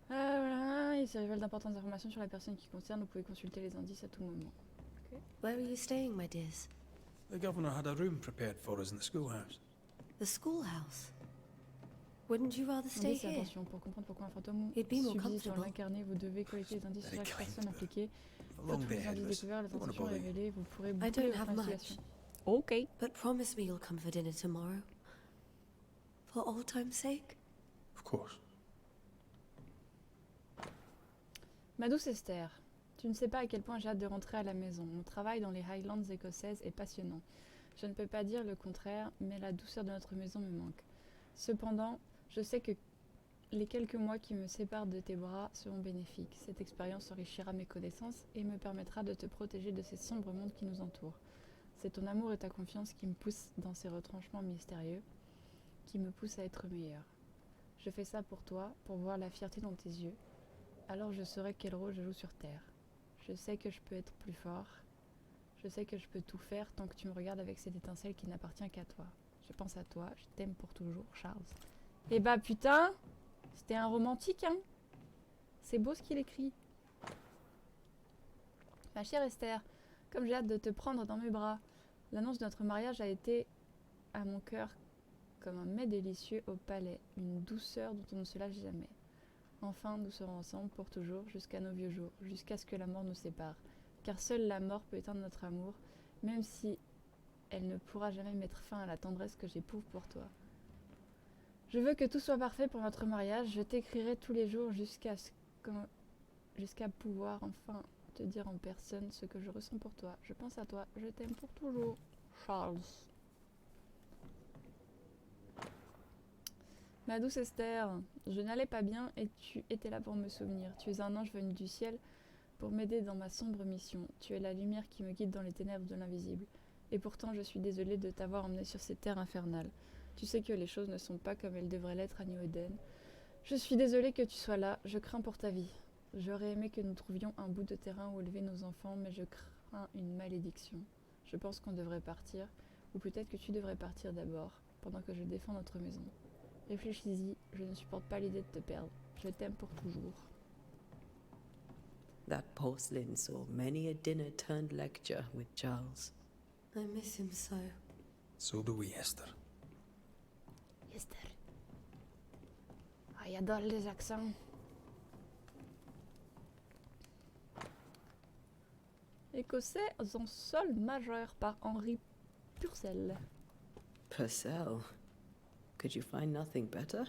Voilà, il se révèle d'importantes informations sur la personne qui concerne. Vous pouvez consulter les indices à tout moment. Okay. Where are you staying, my dears? The governor had a room prepared for us in the schoolhouse. The schoolhouse? Wouldn't you rather stay Indice, here? attention, pour comprendre pourquoi un fantôme It'd be more subsiste dans comfortable. l'incarné, vous devez collecter les indices sur Very chaque kind, personne but impliquée. a Pour long tous day les ahead indices of us. découverts, les Don't wanna intentions bother you. révélées, vous pourrez I boucler don't votre have much, investigation. Ok. but promise me you'll come for dinner tomorrow. For old time's sake? Of course. Ma douce Esther, tu ne sais pas à quel point j'ai hâte de rentrer à la maison. Mon travail dans les Highlands écossaises est passionnant. Je ne peux pas dire le contraire, mais la douceur de notre maison me manque. Cependant, je sais que les quelques mois qui me séparent de tes bras seront bénéfiques. Cette expérience enrichira mes connaissances et me permettra de te protéger de ces sombres mondes qui nous entourent. C'est ton amour et ta confiance qui me poussent dans ces retranchements mystérieux, qui me poussent à être meilleure. Je fais ça pour toi, pour voir la fierté dans tes yeux. Alors je saurai quel rôle je joue sur Terre. Je sais que je peux être plus fort. Je sais que je peux tout faire tant que tu me regardes avec cette étincelle qui n'appartient qu'à toi. Je pense à toi, je t'aime pour toujours, Charles. Eh bah putain, c'était un romantique, hein. C'est beau ce qu'il écrit. Ma chère Esther, comme j'ai hâte de te prendre dans mes bras. L'annonce de notre mariage a été à mon cœur comme un mets délicieux au palais, une douceur dont on ne se lâche jamais. Enfin, nous serons ensemble pour toujours, jusqu'à nos vieux jours, jusqu'à ce que la mort nous sépare. Car seule la mort peut éteindre notre amour, même si elle ne pourra jamais mettre fin à la tendresse que j'éprouve pour toi. Je veux que tout soit parfait pour notre mariage. Je t'écrirai tous les jours jusqu'à pouvoir enfin te dire en personne ce que je ressens pour toi. Je pense à toi, je t'aime pour toujours. Charles. Ma douce Esther, je n'allais pas bien et tu étais là pour me souvenir. Tu es un ange venu du ciel pour m'aider dans ma sombre mission. Tu es la lumière qui me guide dans les ténèbres de l'invisible. Et pourtant, je suis désolée de t'avoir emmené sur ces terres infernales. Tu sais que les choses ne sont pas comme elles devraient l'être à New Eden. Je suis désolée que tu sois là, je crains pour ta vie. J'aurais aimé que nous trouvions un bout de terrain où élever nos enfants, mais je crains une malédiction. Je pense qu'on devrait partir, ou peut-être que tu devrais partir d'abord, pendant que je défends notre maison. Réfléchis-y, je ne supporte pas l'idée de te perdre. Je t'aime pour toujours. That porcelain saw many a dinner-turned lecture with Charles. I miss him so. So do we, Esther. Esther. Ah, j'adore les accents. Écossais en sol majeur par Henry Purcell. Purcell? Could you find nothing better?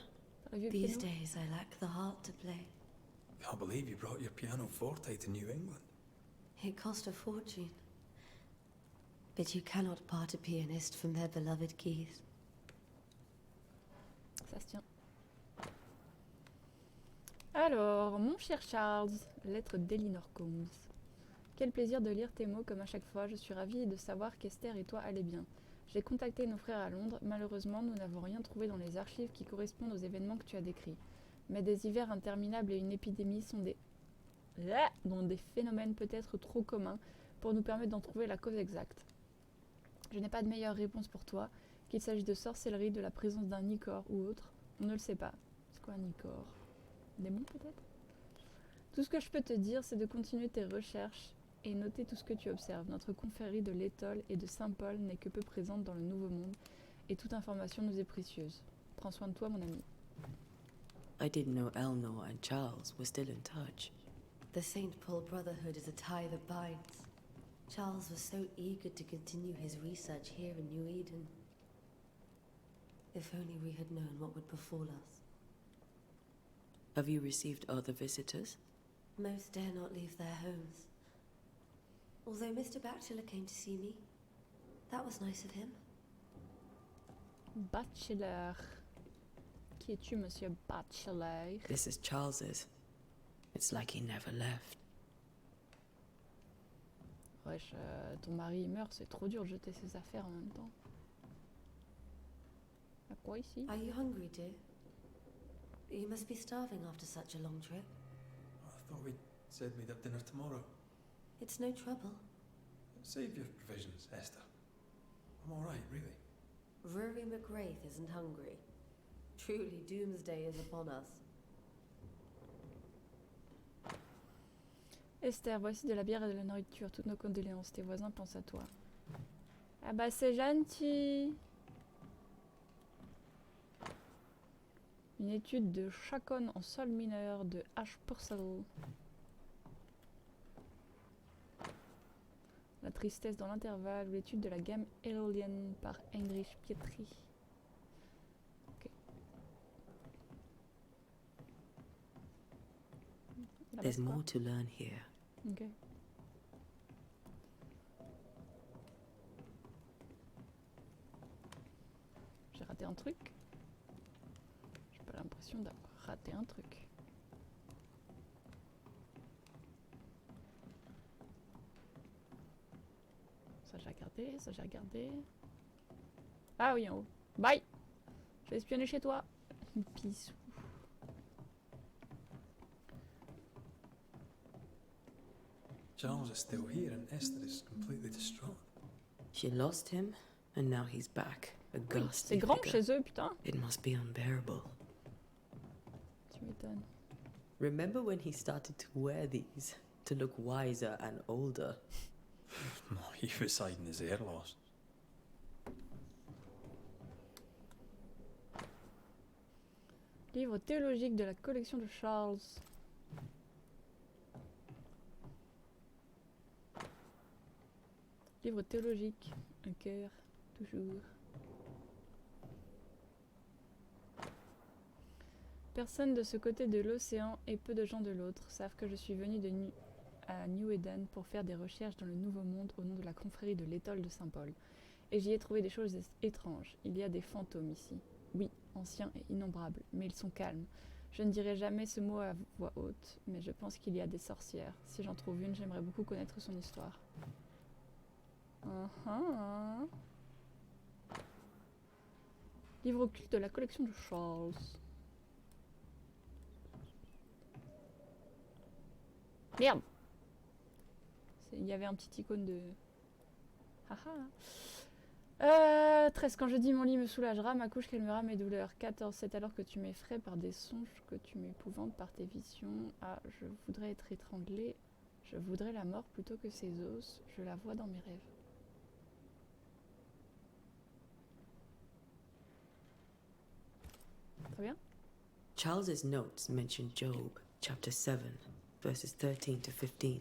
These days I lack the heart to play. Can't believe you brought your pianoforte to New England. It cost a fortune. But you cannot part a pianist from their beloved keys. Ça se tient. Alors, mon cher Charles, lettre d'Elinor Combs. Quel plaisir de lire tes mots comme à chaque fois. Je suis ravie de savoir qu'Esther et toi allez bien. J'ai contacté nos frères à Londres. Malheureusement, nous n'avons rien trouvé dans les archives qui correspondent aux événements que tu as décrits. Mais des hivers interminables et une épidémie sont dont des phénomènes peut-être trop communs pour nous permettre d'en trouver la cause exacte. Je n'ai pas de meilleure réponse pour toi, qu'il s'agisse de sorcellerie, de la présence d'un Nicor ou autre. On ne le sait pas. C'est quoi un Nicor? Démon peut-être? Tout ce que je peux te dire, c'est de continuer tes recherches et noter tout ce que tu observes. Notre confrérie de l'Étole et de Saint-Paul n'est que peu présente dans le Nouveau Monde, et toute information nous est précieuse. Prends soin de toi, mon ami. I didn't know Eleanor and Charles were still in touch. The St. Paul Brotherhood is a tie that binds. Charles was so eager to continue his research here in New Eden. If only we had known what would befall us. Have you received other visitors? Most dare not leave their homes. Although Mr. Bachelor came to see me, that was nice of him. Bachelor. Qui es-tu, monsieur Bachelor? This is Charles's. It's like he never left. Wesh, ton mari meurt, c'est trop dur de jeter ses affaires en même temps. Y'a quoi ici? Are you hungry, dear? You must be starving after such a long trip. I thought we said we'd have dinner tomorrow. It's no trouble. Save your provisions, Esther. I'm all right, really. Rory McGrath isn't hungry. Truly, doomsday is upon us. Esther, voici de la bière et de la nourriture. Toutes nos condoléances. Tes voisins pensent à toi. Ah bah c'est gentil. Une étude de Chacon en sol mineur de H. Purcell. La tristesse dans l'intervalle ou l'étude de la gamme éolienne par Heinrich Pietri. Ok. There's more to learn here. Ok. J'ai raté un truc. J'ai pas l'impression d'avoir raté un truc. Ça j'ai regardé, ça j'ai regardé. Ah oui, en haut. Bye! Je vais espionner chez toi. Pissou. Charles is still here and Esther is completely distraught. She lost him, and now he's back. A Oui, ghastly c'est grand figure. chez eux, putain. It must be unbearable. Tu m'étonnes. Remember when he started to wear these to look wiser and older? No, he was hiding his hair loss. Livre théologique de la collection de Charles. Livre théologique. Un cœur, toujours. Personne de ce côté de l'océan et peu de gens de l'autre savent que je suis venue à New Eden pour faire des recherches dans le Nouveau Monde au nom de la confrérie de l'Étole de Saint-Paul. Et j'y ai trouvé des choses étranges. Il y a des fantômes ici. Oui, anciens et innombrables, mais ils sont calmes. Je ne dirai jamais ce mot à voix haute, mais je pense qu'il y a des sorcières. Si j'en trouve une, j'aimerais beaucoup connaître son histoire. Livre occulte de la collection de Charles. Merde! Il y avait un petit icône de... Haha! 13. Quand je dis mon lit me soulagera, ma couche calmera mes douleurs. 14. C'est alors que tu m'effraies par des songes, que tu m'épouvantes par tes visions. Ah, je voudrais être étranglée. Je voudrais la mort plutôt que ses os. Je la vois dans mes rêves. Très bien. Charles's notes mention Job, chapter 7, verses 13 to 15.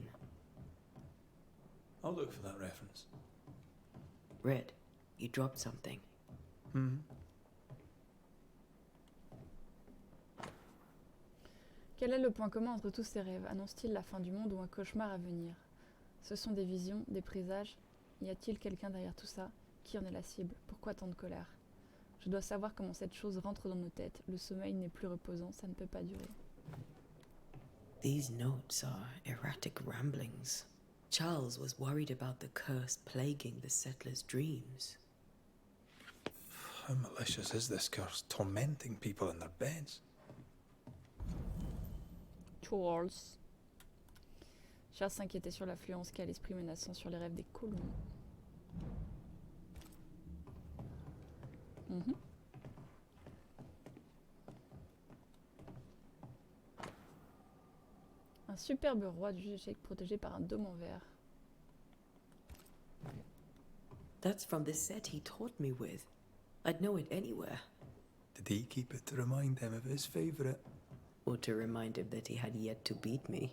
I'll look for that reference. Red, you dropped something. Quel est le point commun entre tous ces rêves? Annonce-t-il la fin du monde ou un cauchemar à venir? Ce sont des visions, des présages. Y a-t-il quelqu'un derrière tout ça? Qui en est la cible? Pourquoi tant de colère? Je dois savoir comment cette chose rentre dans nos têtes. Le sommeil n'est plus reposant, ça ne peut pas durer. These notes are erratic ramblings. Charles was worried about the curse plaguing the settlers' dreams. How malicious is this curse, tormenting people in their beds? Charles. Charles s'inquiétait sur l'affluence qu'a l'esprit menaçant sur les rêves des colons. Mhm. Un superbe roi du jeu d'échecs protégé par un dôme en verre. That's from the set he taught me with. I'd know it anywhere. Did he keep it to remind him of his favourite? Or to remind him that he had yet to beat me.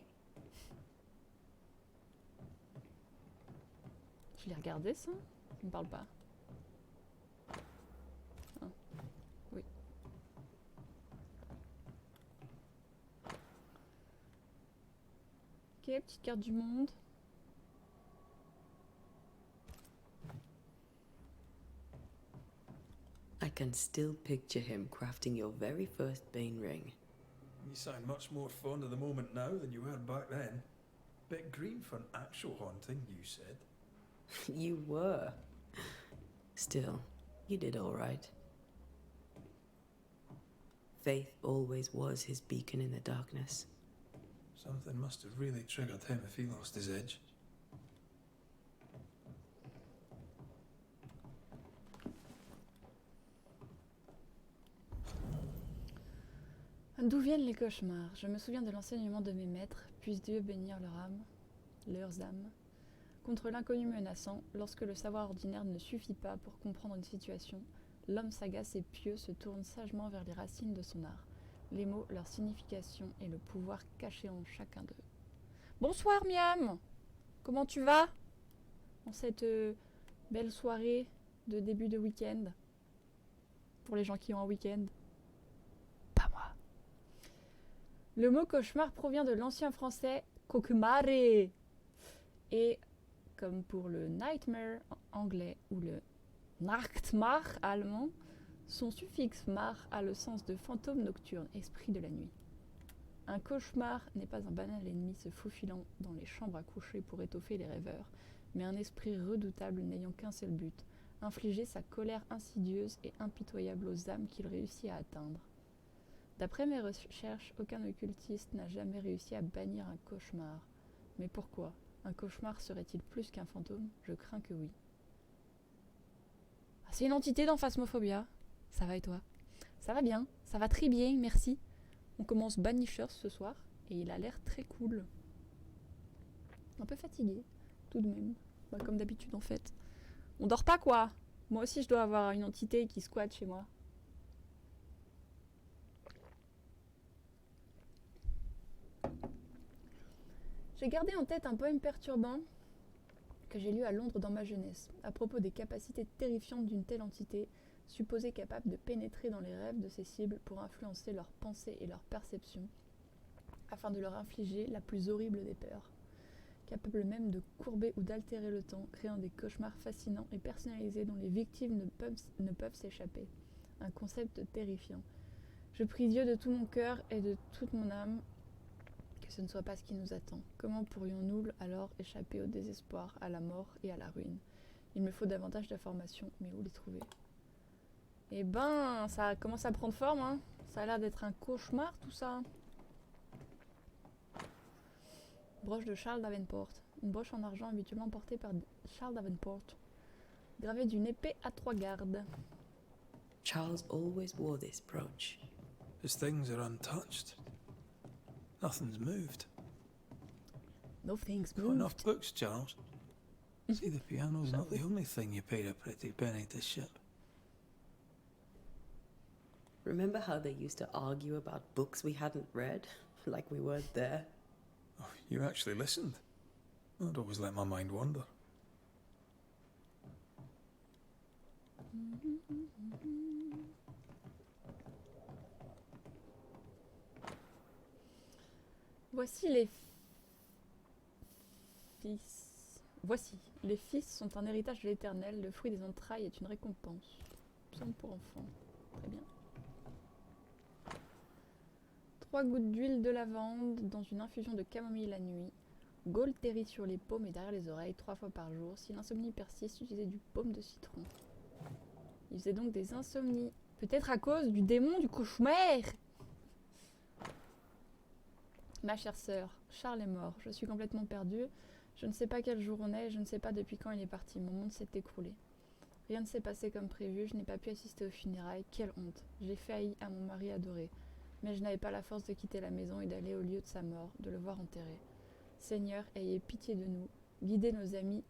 Je l'ai regardé ça? Ça me parle pas. Ah. Oui. Ok, petite carte du monde. I can still picture him crafting your very first Bane ring. You sound much more fond of the moment now than you were back then. Bit green for an actual haunting, you said. You were. Still, you did all right. Faith always was his beacon in the darkness. Something must have really triggered him if he lost his edge. D'où viennent les cauchemars? Je me souviens de l'enseignement de mes maîtres, puisse Dieu bénir leurs âmes, contre l'inconnu menaçant. Lorsque le savoir ordinaire ne suffit pas pour comprendre une situation, l'homme sagace et pieux se tourne sagement vers les racines de son art, les mots, leur signification et le pouvoir caché en chacun d'eux. Bonsoir Miam! Comment tu vas? En cette belle soirée de début de week-end. Pour les gens qui ont un week-end. Pas moi. Le mot cauchemar provient de l'ancien français cauchemare. Et comme pour le nightmare anglais ou le Nachtmar allemand, son suffixe mar a le sens de fantôme nocturne, esprit de la nuit. Un cauchemar n'est pas un banal ennemi se faufilant dans les chambres à coucher pour étoffer les rêveurs, mais un esprit redoutable n'ayant qu'un seul but, infliger sa colère insidieuse et impitoyable aux âmes qu'il réussit à atteindre. D'après mes recherches, aucun occultiste n'a jamais réussi à bannir un cauchemar. Mais pourquoi? Un cauchemar serait-il plus qu'un fantôme? Je crains que oui. Ah, c'est une entité dans Phasmophobia. Ça va et toi? Ça va bien, ça va très bien, merci. On commence Banishers ce soir et il a l'air très cool. Un peu fatigué, tout de même. Bah, comme d'habitude en fait. On dort pas quoi? Moi aussi je dois avoir une entité qui squatte chez moi. J'ai gardé en tête un poème perturbant que j'ai lu à Londres dans ma jeunesse, à propos des capacités terrifiantes d'une telle entité, supposée capable de pénétrer dans les rêves de ses cibles pour influencer leurs pensées et leurs perceptions, afin de leur infliger la plus horrible des peurs, capable même de courber ou d'altérer le temps, créant des cauchemars fascinants et personnalisés dont les victimes ne peuvent s'échapper. Un concept terrifiant. Je prie Dieu de tout mon cœur et de toute mon âme que ce ne soit pas ce qui nous attend. Comment pourrions-nous alors échapper au désespoir, à la mort et à la ruine? Il me faut davantage d'informations, mais où les trouver? Eh ben, ça commence à prendre forme, hein. Ça a l'air d'être un cauchemar, tout ça. Broche de Charles Davenport. Une broche en argent habituellement portée par Charles Davenport. Gravée d'une épée à 3 gardes. Charles always wore this brooch. His things are untouched. Nothing's moved. Nothing's Got moved. enough books, Charles. See, the piano's not the only thing you paid a pretty penny to ship. Remember how they used to argue about books we hadn't read? Like we weren't there? Oh, you actually listened. I'd always let my mind wander. Voici les fils. Voici, les fils sont un héritage de l'éternel, le fruit des entrailles est une récompense. Psaume pour enfants. Très bien. 3 gouttes d'huile de lavande dans une infusion de camomille la nuit. Gaultéry sur les paumes et derrière les oreilles 3 fois par jour. Si l'insomnie persiste, utilisez du baume de citron. Il faisait donc des insomnies. Peut-être à cause du démon du cauchemar. Ma chère sœur, Charles est mort. Je suis complètement perdue. Je ne sais pas quel jour on est et je ne sais pas depuis quand il est parti. Mon monde s'est écroulé. Rien ne s'est passé comme prévu. Je n'ai pas pu assister aux funérailles. Quelle honte. J'ai failli à mon mari adoré. Mais je n'avais pas la force de quitter la maison et d'aller au lieu de sa mort, de le voir enterré. Seigneur, ayez pitié de nous. Guidez nos amis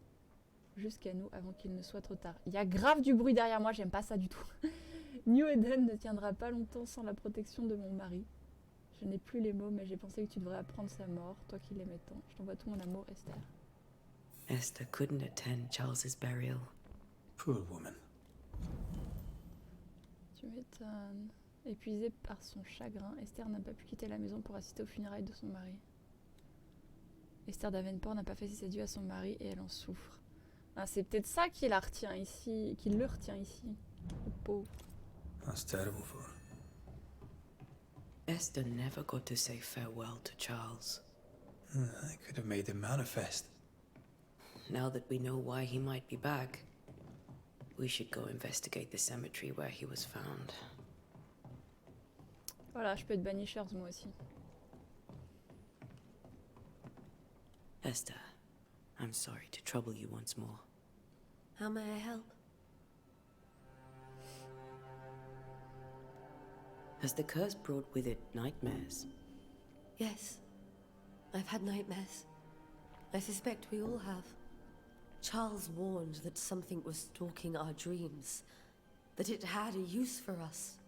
jusqu'à nous avant qu'il ne soit trop tard. Il y a grave du bruit derrière moi, j'aime pas ça du tout. New Eden ne tiendra pas longtemps sans la protection de mon mari. Je n'ai plus les mots, mais j'ai pensé que tu devrais apprendre sa mort, toi qui l'aimais tant. Je t'envoie tout mon amour, Esther. Esther couldn't attend Charles's burial. Poor woman. Tu m'étonnes. Épuisée par son chagrin, Esther n'a pas pu quitter la maison pour assister aux funérailles de son mari. Esther Davenport n'a pas fait ses adieux à son mari et elle en souffre. Ah, c'est peut-être ça qui la retient ici, qui le retient ici. Le pauvre. That's terrible for her. Esther never got to say farewell to Charles. I could have made him manifest. Now that we know why he might be back, we should go investigate the cemetery where he was found. Voilà, je peux être bannishers moi aussi. Esther, I'm sorry to trouble you once more. How may I help? Has the curse brought with it nightmares? Yes. I've had nightmares. I suspect we all have. Charles warned that something was stalking our dreams. That it had a use for us.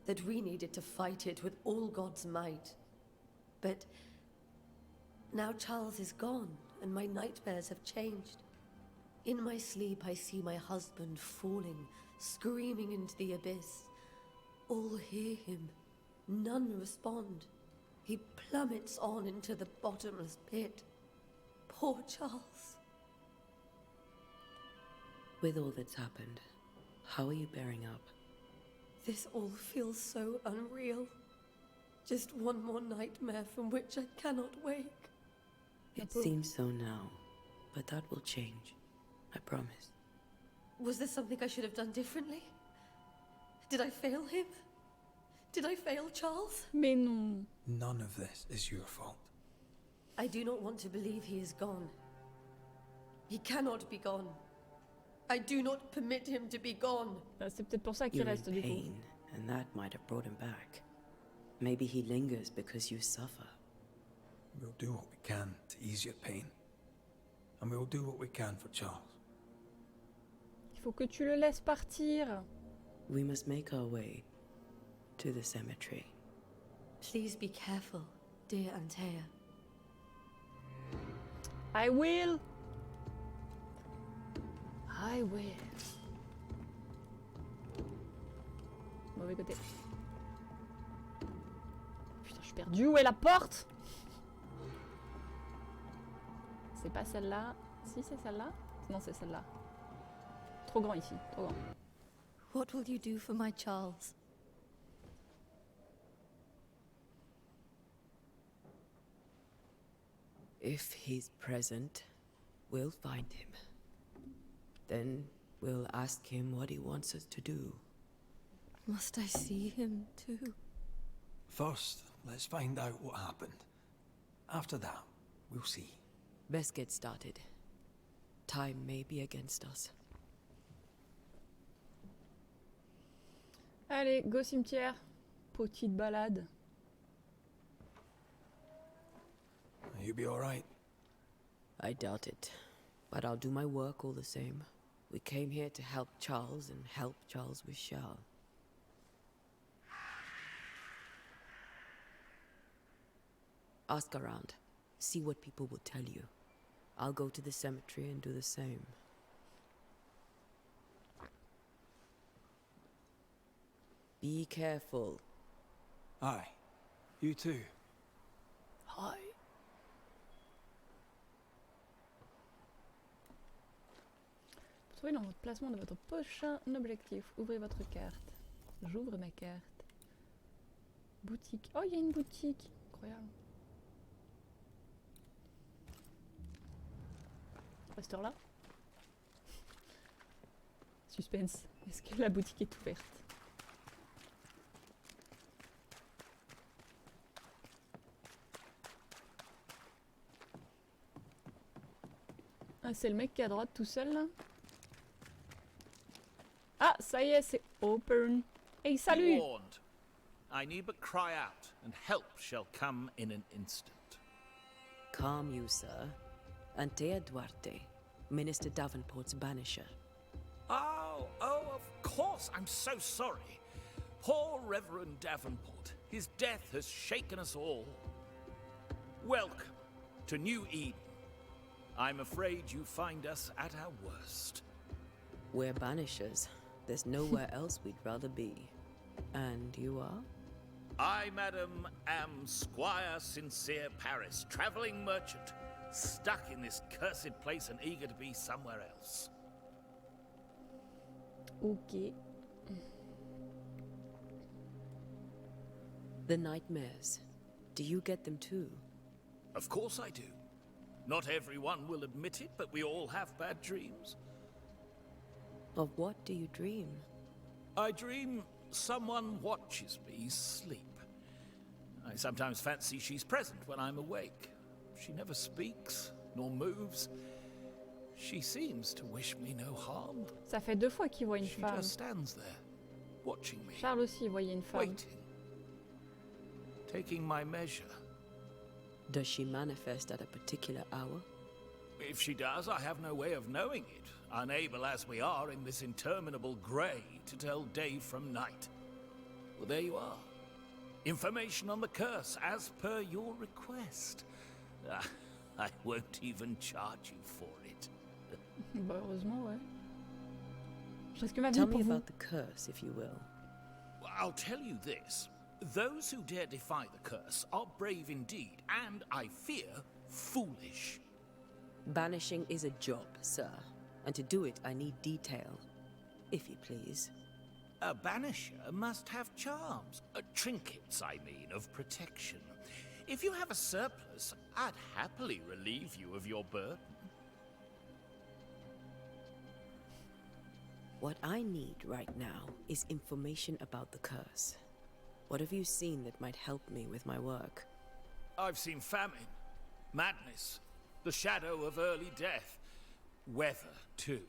That we needed to fight it with all God's might. But now Charles is gone, and my nightmares have changed. In my sleep, I see my husband falling, screaming into the abyss. All hear him. None respond. He plummets on into the bottomless pit. Poor Charles. With all that's happened, how are you bearing up? This all feels so unreal. Just one more nightmare from which I cannot wake. It seems so now, but that will change. I promise. Was there something I should have done differently? Did I fail him? Did I fail Charles? Mais non. None of this is your fault. I do not want to believe he is gone. He cannot be gone. I do not permit him to be gone. C'est peut-être pour ça qu'il You're reste in du coup. pain, and that might have brought him back. Maybe he lingers because you suffer. We'll do what we can to ease your pain. And we'll do what we can for Charles. Il faut que tu le laisses partir. We must make our way to the cemetery. Please be careful, dear Antea. I will. I will. Mauvais côté. Putain, je suis perdue. Où est la porte? C'est pas celle-là. Si, c'est celle-là. Non, c'est celle-là. Trop grand ici. Trop grand. What will you do for my Charles? If he's present, we'll find him. Then we'll ask him what he wants us to do. Must I see him too? First, let's find out what happened. After that, we'll see. Best get started. Time may be against us. Allez, go cimetière. Petite balade. You be alright? I doubt it. But I'll do my work all the same. We came here to help Charles and help Charles with Charles. Ask around. See what people will tell you. I'll go to the cemetery and do the same. Be careful. Aye. You too. Hi. Pour trouver l'emplacement de votre prochain objectif, ouvrez votre carte. J'ouvre ma carte. Boutique. Oh, il y a une boutique. Incroyable. Reste là. Suspense. Est-ce que la boutique est ouverte? Ah, c'est le mec qui est à droite tout seul là. Ah, ça y est, c'est open. Hey, salut! Warned. I need but cry out, and help shall come in an instant. Calm you, sir. Antea Duarte, Minister Davenport's banisher. Oh, of course. I'm so sorry. Poor Reverend Davenport. His death has shaken us all. Welcome to New Eden. I'm afraid you find us at our worst. We're banishers. There's nowhere else we'd rather be. And you are? I, madam, am Squire Sincere Paris, travelling merchant, stuck in this cursed place and eager to be somewhere else. Ok. The nightmares. Do you get them too? Of course I do. Not everyone will admit it, but we all have bad dreams. Of what do you dream? I dream someone watches me sleep. I sometimes fancy she's present when I'm awake. She never speaks, nor moves. She seems to wish me no harm. Ça fait 2 fois qu'il voit une She femme. just stands there, watching me, Charles aussi voyait une femme. waiting, taking my measure. Does she manifest at a particular hour? If she does, I have no way of knowing it, unable as we are in this interminable grey to tell day from night. Well, there you are. Information on the curse, as per your request. I won't even charge you for it. Bah, heureusement, ouais. Je risque ma vie Tell pour me vous. about the curse, if you will. I'll tell you this. Those who dare defy the curse are brave indeed, and, I fear, foolish. Banishing is a job, sir. And to do it, I need detail. If you please. A banisher must have charms. Trinkets, I mean, of protection. If you have a surplus, I'd happily relieve you of your burden. What I need right now is information about the curse. What have you seen that might help me with my work? I've seen famine, madness, the shadow of early death. Weather, too.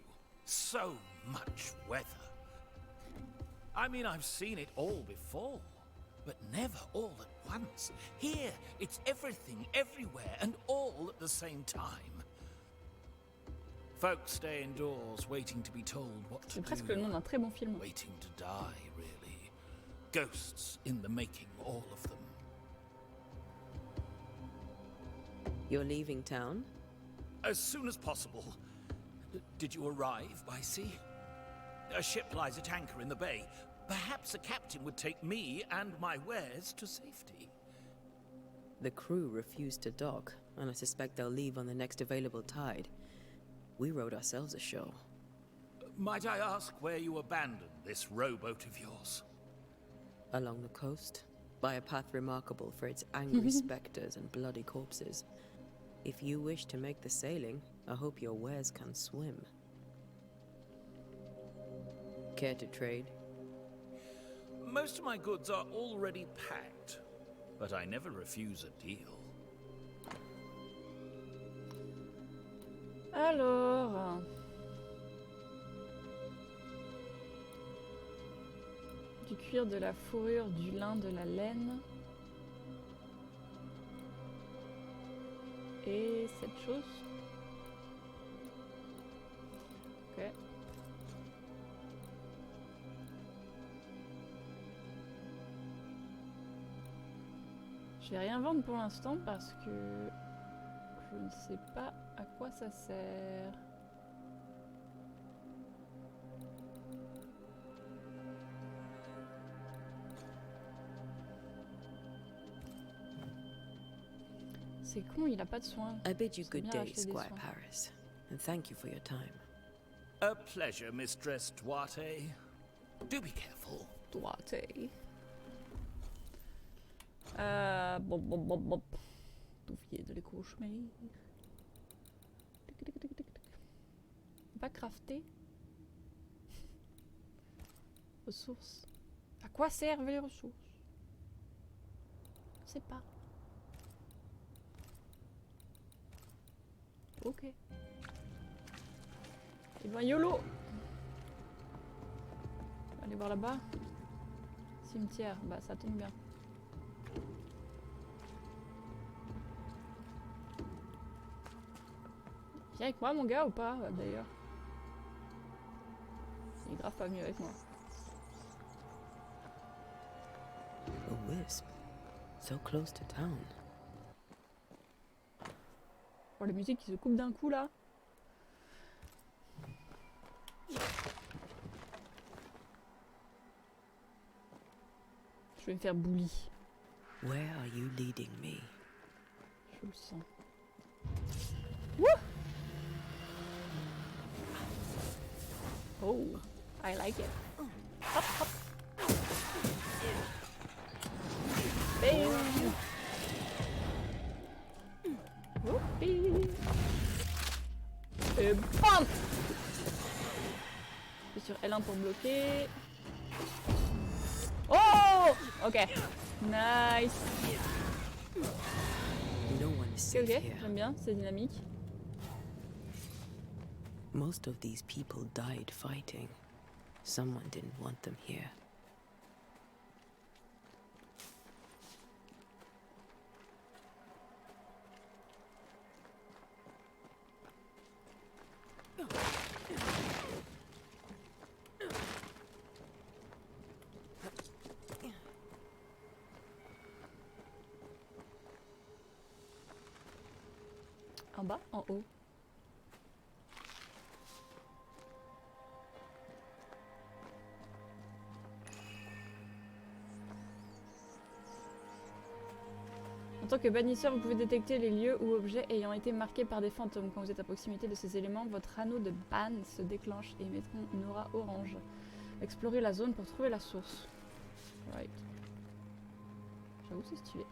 So much weather. I mean, I've seen it all before, but never all at once. Here, it's everything, everywhere, and all at the same time. Folks stay indoors, waiting to be told what to C'est do. presque le nom d'un très bon film. Waiting to die, really. Ghosts in the making, all of them. You're leaving town? As soon as possible. Did you arrive by sea? A ship lies at anchor in the bay. Perhaps a captain would take me and my wares to safety. The crew refused to dock, and I suspect they'll leave on the next available tide. We rode ourselves ashore. Might I ask where you abandoned this rowboat of yours? Along the coast, by a path remarkable for its angry specters and bloody corpses. If you wish to make the sailing, I hope your wares can swim. Care to trade? Most of my goods are already packed, but I never refuse a deal. Alors... Du cuir, de la fourrure, du lin, de la laine. Et cette chose. Ok. Je vais rien vendre pour l'instant parce que je ne sais pas à quoi ça sert. C'est con, il a pas de soins. I bid you C'est good bien day, acheter des Squire soins. Paris, and thank you for your time. A pleasure, Mistress Duarte. Do be careful. Duarte. Bob. Douvier de l'écoucherie. Va crafter. Ressources. À quoi servent les ressources? Je sais pas. Ok. Et ben YOLO! On va aller voir là-bas. Cimetière, bah ça tombe bien. Viens avec moi mon gars ou pas d'ailleurs? Il est grave pas venu avec moi. A wisp. So close to town. Oh, la musique qui se coupe d'un coup là. Je vais me faire bully. Where are you leading me? Je le sens. Wouh! Oh, I like it. Hop, hop. Bam! Whoopie! Et bam! Je suis sur L1 pour bloquer. Oh! Ok. Nice. No one is Ok, safe here. j'aime bien, c'est dynamique. Most of these people died fighting. Someone didn't want them here. En bas, en haut. En tant que bannisseur, vous pouvez détecter les lieux ou objets ayant été marqués par des fantômes. Quand vous êtes à proximité de ces éléments, votre anneau de ban se déclenche et émettra une aura orange. Explorez la zone pour trouver la source. Right. J'avoue, c'est stylé.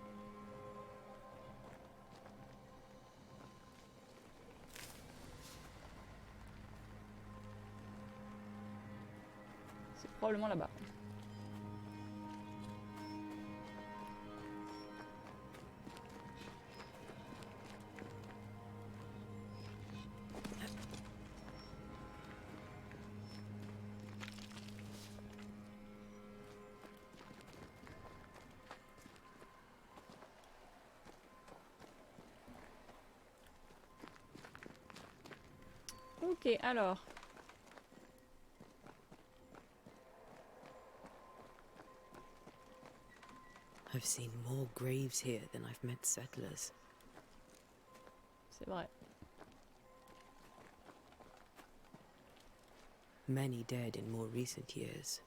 C'est probablement là-bas. Ok, alors. I've seen more graves here than I've met settlers. C'est vrai. Many dead in more recent years.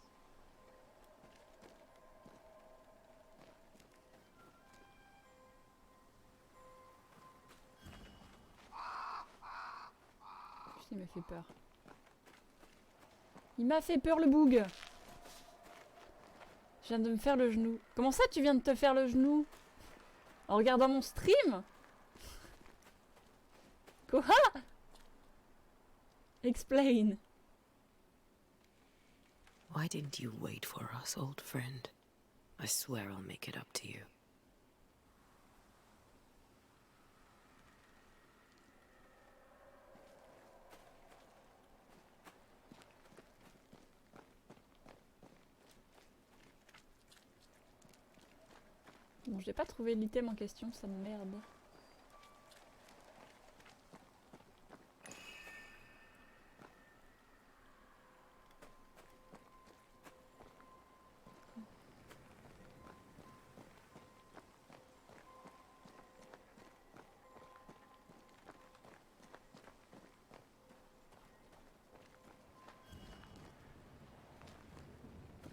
Putain, il m'a fait peur. Il m'a fait peur le boug. Je viens de me faire le genou. Comment ça tu viens de te faire le genou? En regardant mon stream? Quoi? Explain. Why didn't you wait for us, old friend? I swear I'll make it up to you. Bon, j'ai pas trouvé l'item en question, ça me merde.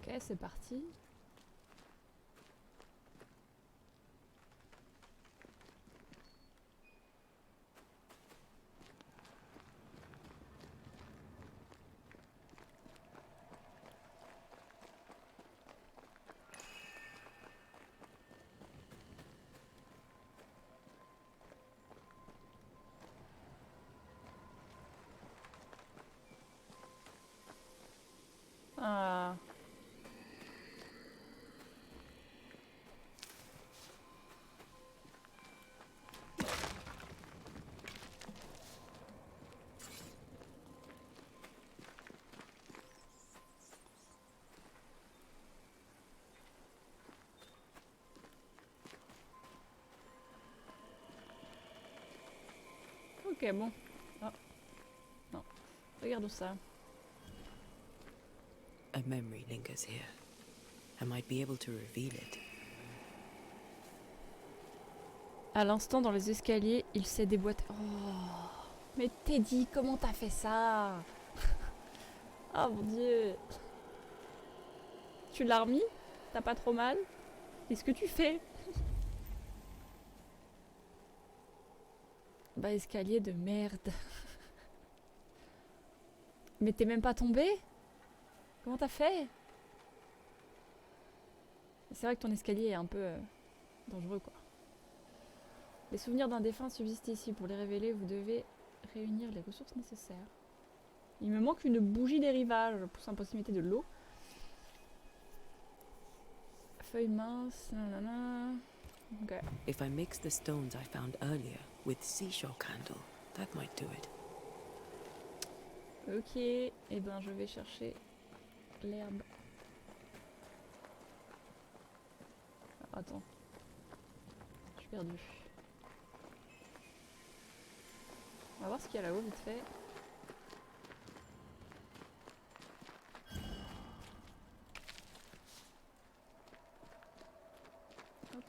Ok, c'est parti. Ah. Ok, bon. Oh. Non. Regarde ça. A memory lingers here. I might be able to reveal it. À l'instant, dans les escaliers, il s'est déboîté. Oh. Mais Teddy, comment t'as fait ça? Oh mon dieu. Tu l'as remis? T'as pas trop mal? Qu'est-ce que tu fais? Bah, escalier de merde. Mais t'es même pas tombé? Comment t'as fait? C'est vrai que ton escalier est un peu dangereux, quoi. Les souvenirs d'un défunt subsistent ici. Pour les révéler, vous devez réunir les ressources nécessaires. Il me manque une bougie des rivages. Pousse à proximité de l'eau. Feuilles minces. Nanana. Okay. If I mix the stones I found earlier with seashore candle, that might do it. Ok, et ben je vais chercher l'herbe. Ah, attends. Je suis perdu. On va voir ce qu'il y a là-haut vite fait. Hop.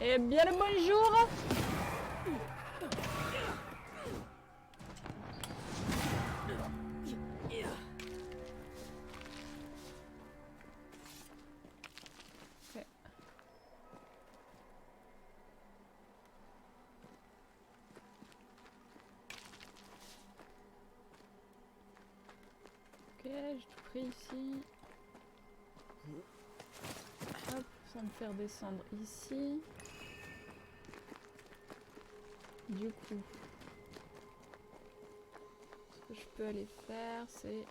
Eh bien le bonjour! Ok, j'ai tout pris ici. Hop, ça va me faire descendre ici. Du coup, ce que je peux aller faire, c'est...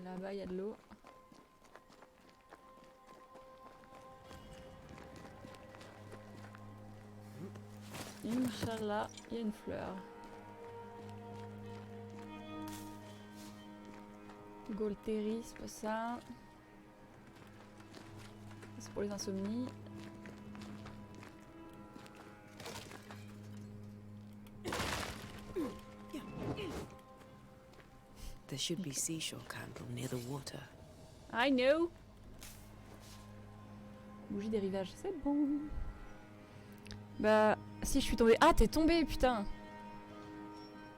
Là-bas, il y a de l'eau. Inch'Allah, il y a une fleur. Golteri, c'est pas ça. C'est pour les insomnies. There should be seashore candle near the water. I know. Bougie des rivages, c'est bon. Bah, si je suis tombée. Ah, t'es tombée, putain.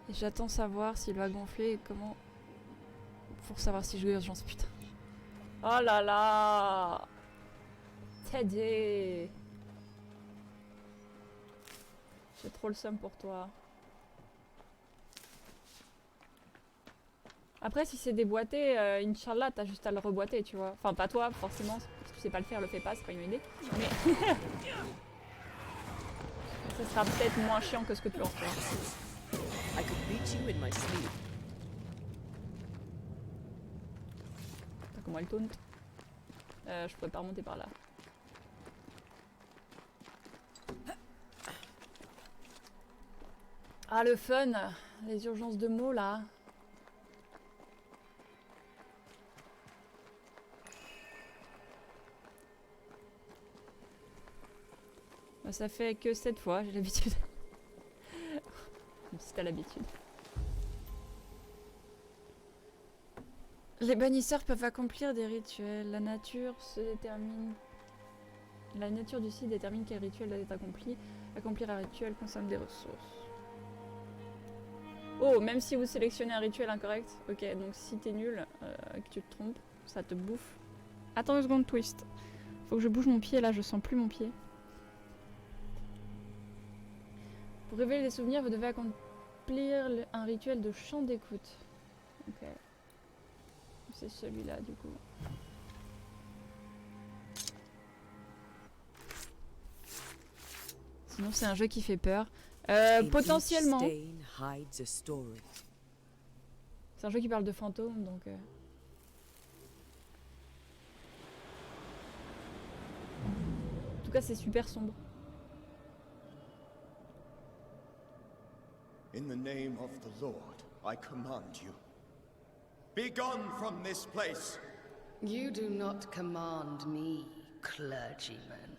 Et j'attends savoir s'il va gonfler et comment. Pour savoir si je vais urgence, putain. Oh là là. Teddy. J'ai trop le seum pour toi. Après, si c'est déboîté, Inch'Allah, t'as juste à le reboîter, tu vois. Enfin, pas toi, forcément. Si tu sais pas le faire, le fais pas, c'est pas une idée. Mais. Ce sera peut-être moins chiant que ce que tu en fais. I could beat you in my sleep. T'as comment elle taunt. Je pourrais pas remonter par là. Ah, le fun. Les urgences de mots, là. Bah, ça fait que 7 fois, j'ai l'habitude. Si t'as l'habitude. Les bannisseurs peuvent accomplir des rituels. La nature se détermine. La nature du site détermine quel rituel doit être accompli. Accomplir un rituel consomme des ressources. Oh, même si vous sélectionnez un rituel incorrect. Ok, donc si t'es nul, que tu te trompes, ça te bouffe. Attends une seconde, twist. Faut que je bouge mon pied là, je sens plus mon pied. Pour révéler des souvenirs, vous devez accomplir un rituel de chant d'écoute. Ok. C'est celui-là du coup. Sinon c'est un jeu qui fait peur. Potentiellement. C'est un jeu qui parle de fantômes donc... En tout cas c'est super sombre. In the name of the Lord, I command you. Be gone from this place! You do not command me, clergyman.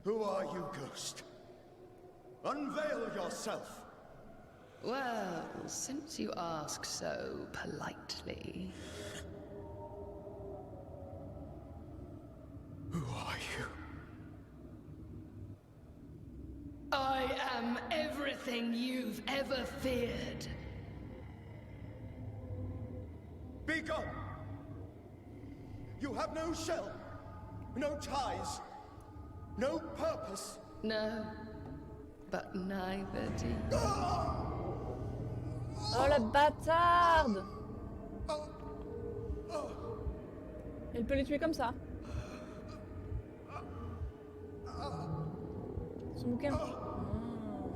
Who are you, ghost? Unveil yourself! Well, since you ask so politely. Who are you? I am everything you've ever feared. Be gone! You have no shell, no ties, no purpose. No, but neither do you. Oh la bâtarde! Elle peut les tuer comme ça. Son bouquin.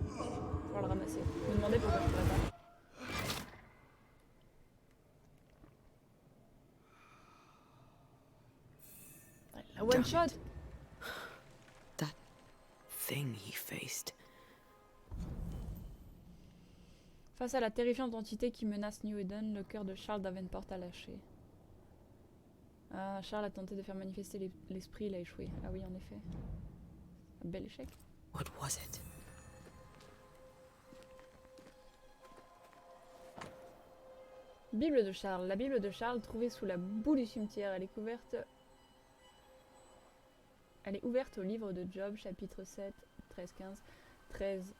Faut le ramasser. Je me demandais pourquoi je pourrais pas. La one shot. That thing he faced. Face à la terrifiante entité qui menace New Eden, le cœur de Charles Davenport a lâché. Ah, Charles a tenté de faire manifester l'esprit, il a échoué. Ah oui, en effet. Un bel échec. What was it? Bible de Charles. La Bible de Charles, trouvée sous la boue du cimetière, elle est couverte... Elle est ouverte au livre de Job, chapitre 7, 13-15. 13.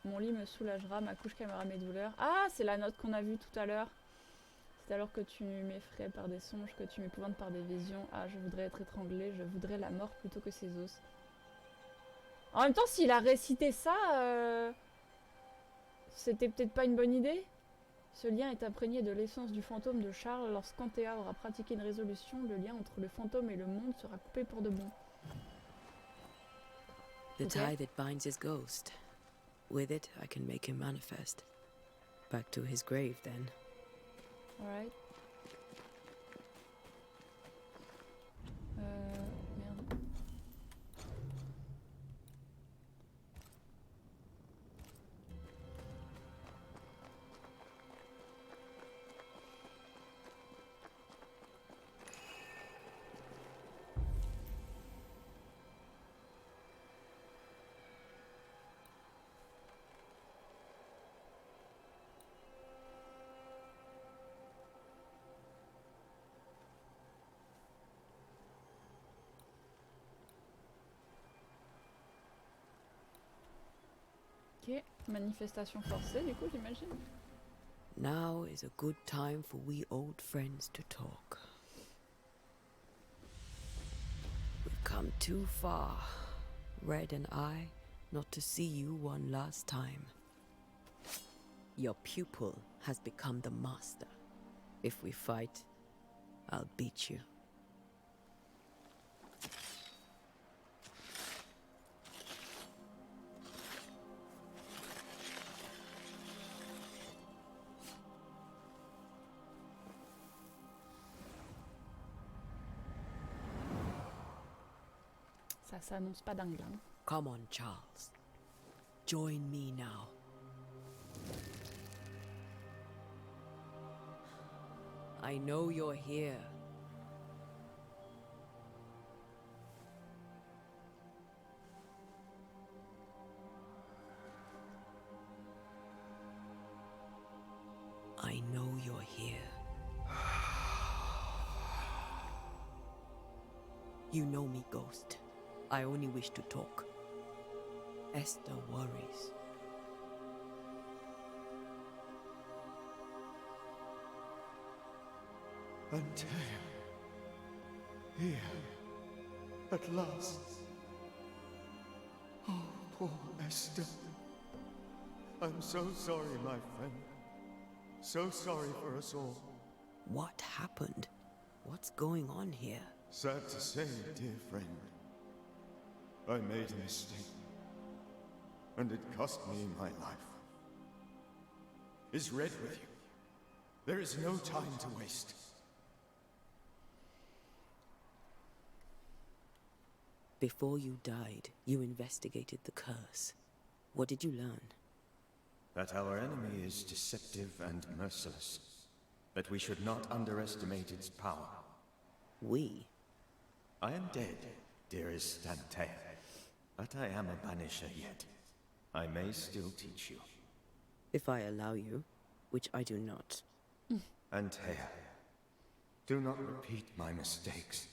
Mon lit me soulagera, ma couche calmera mes douleurs. Ah, c'est la note qu'on a vue tout à l'heure. C'est alors que tu m'effraies par des songes, que tu m'épouvantes par des visions. Ah, je voudrais être étranglé, je voudrais la mort plutôt que ses os. En même temps, s'il a récité ça, c'était peut-être pas une bonne idée. Ce lien est imprégné de l'essence du fantôme de Charles. Lorsqu'Antea aura pratiqué une résolution, le lien entre le fantôme et le monde sera coupé pour de bon. The tie that binds his ghost. With it, I can make him manifest. Back to his grave, then. Alright. Merde. Ok, manifestation forcée du coup j'imagine. Now is a good time for we old friends to talk. We've come too far, Red and I, not to see you one last time. Your pupil has become the master. If we fight, I'll beat you. Ça s'annonce pas dingue là. Come on, Charles. Join me now. I know you're here. I know you're here. You know me, Ghost. I only wish to talk. Esther worries. Antea. Here. At last. Oh, poor Esther. I'm so sorry, my friend. So sorry for us all. What happened? What's going on here? Sad to say, dear friend. I made a mistake. And it cost me my life. Is Red with you? There is no time to waste. Before you died, you investigated the curse. What did you learn? That our enemy is deceptive and merciless. That we should not underestimate its power. We? I am dead, dearest Antea. But I am a banisher yet. I may still teach you. If I allow you, which I do not. Antea, do not repeat my mistakes.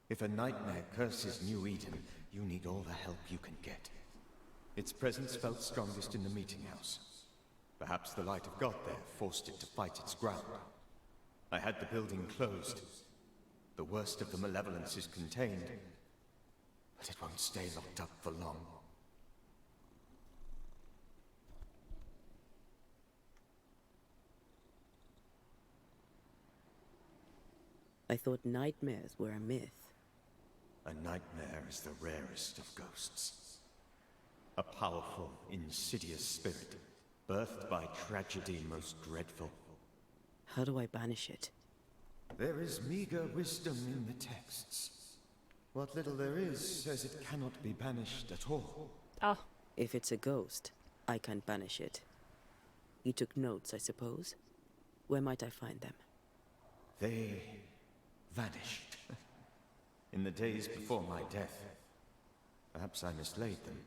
If a nightmare curses New Eden, you need all the help you can get. Its presence felt strongest in the meeting house. Perhaps the light of God there forced it to fight its ground. I had the building closed. The worst of the malevolence is contained, but it won't stay locked up for long. I thought nightmares were a myth. A nightmare is the rarest of ghosts. A powerful, insidious spirit, birthed by tragedy most dreadful. How do I banish it? There is meager wisdom in the texts. What little there is says it cannot be banished at all. Ah. If it's a ghost, I can't banish it. You took notes, I suppose? Where might I find them? They vanished. In the days before my death. Perhaps I mislaid them.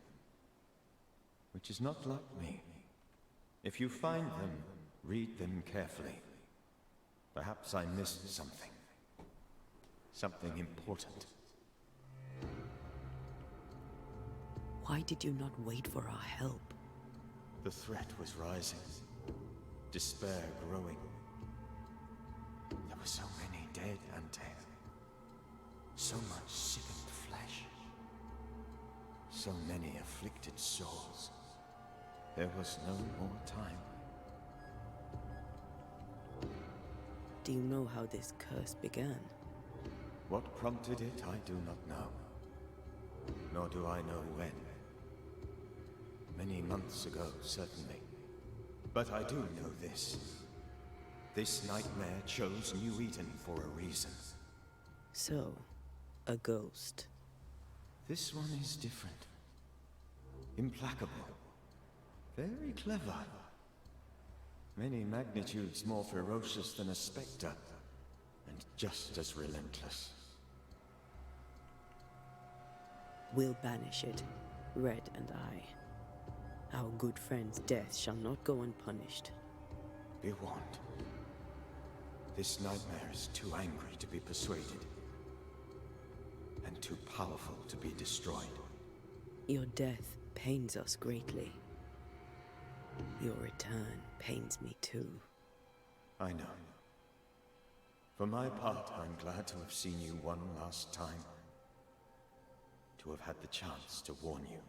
Which is not like me. If you find them, read them carefully. Perhaps I missed something. Something important. Why did you not wait for our help? The threat was rising. Despair growing. There were so many dead, Antea. So much sickened flesh. So many afflicted souls. There was no more time. Do you know how this curse began? What prompted it, I do not know. Nor do I know when. Many months ago, certainly. But I do know this. This nightmare chose New Eden for a reason. So, a ghost. This one is different. Implacable. Very clever. Many magnitudes more ferocious than a spectre, and just as relentless. We'll banish it, Red and I. Our good friend's death shall not go unpunished. Be warned. This nightmare is too angry to be persuaded, and too powerful to be destroyed. Your death pains us greatly. Your return pains me too. I know. For my part, I'm glad to have seen you one last time. To have had the chance to warn you.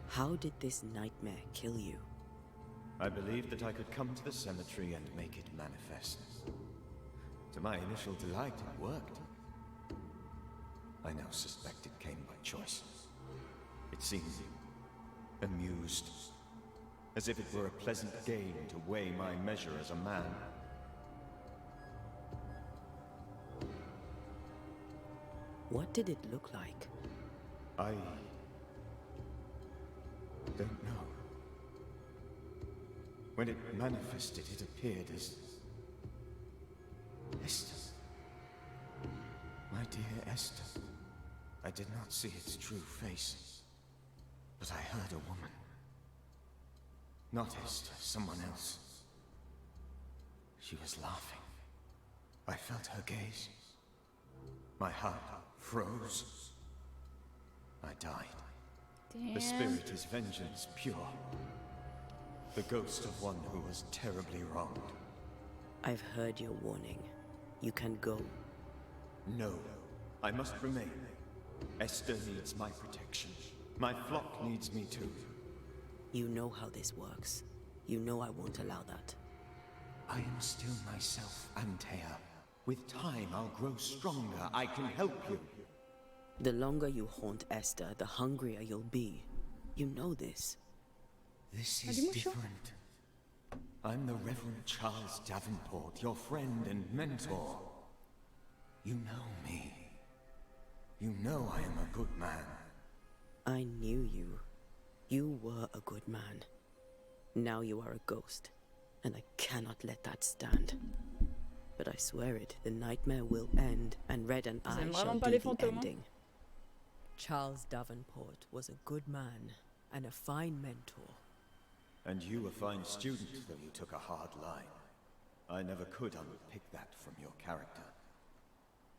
How did this nightmare kill you? I believed that I could come to the cemetery and make it manifest. To my initial delight, it worked. I now suspect it came by choice. It seemed amused, as if it were a pleasant game to weigh my measure as a man. What did it look like? I don't know. When it manifested, it appeared as Esther. My dear Esther. I did not see its true face, but I heard a woman. Not Esther, someone else. She was laughing. I felt her gaze. My heart froze. I died. Damn. The spirit is vengeance pure. The ghost of one who was terribly wronged. I've heard your warning. You can go. No, I must remain. Esther needs my protection. My flock needs me too. You know how this works. You know I won't allow that. I am still myself, Antea. With time, I'll grow stronger. I can help you. The longer you haunt Esther, the hungrier you'll be. You know this. This is different. I'm the Reverend Charles Davenport, your friend and mentor. You know me. You know I am a good man. I knew you. You were a good man. Now you are a ghost, and I cannot let that stand. But I swear it, the nightmare will end, and Red and I shall do the ending. Charles Davenport was a good man and a fine mentor. And you a fine student, though you took a hard line. I never could unpick that from your character.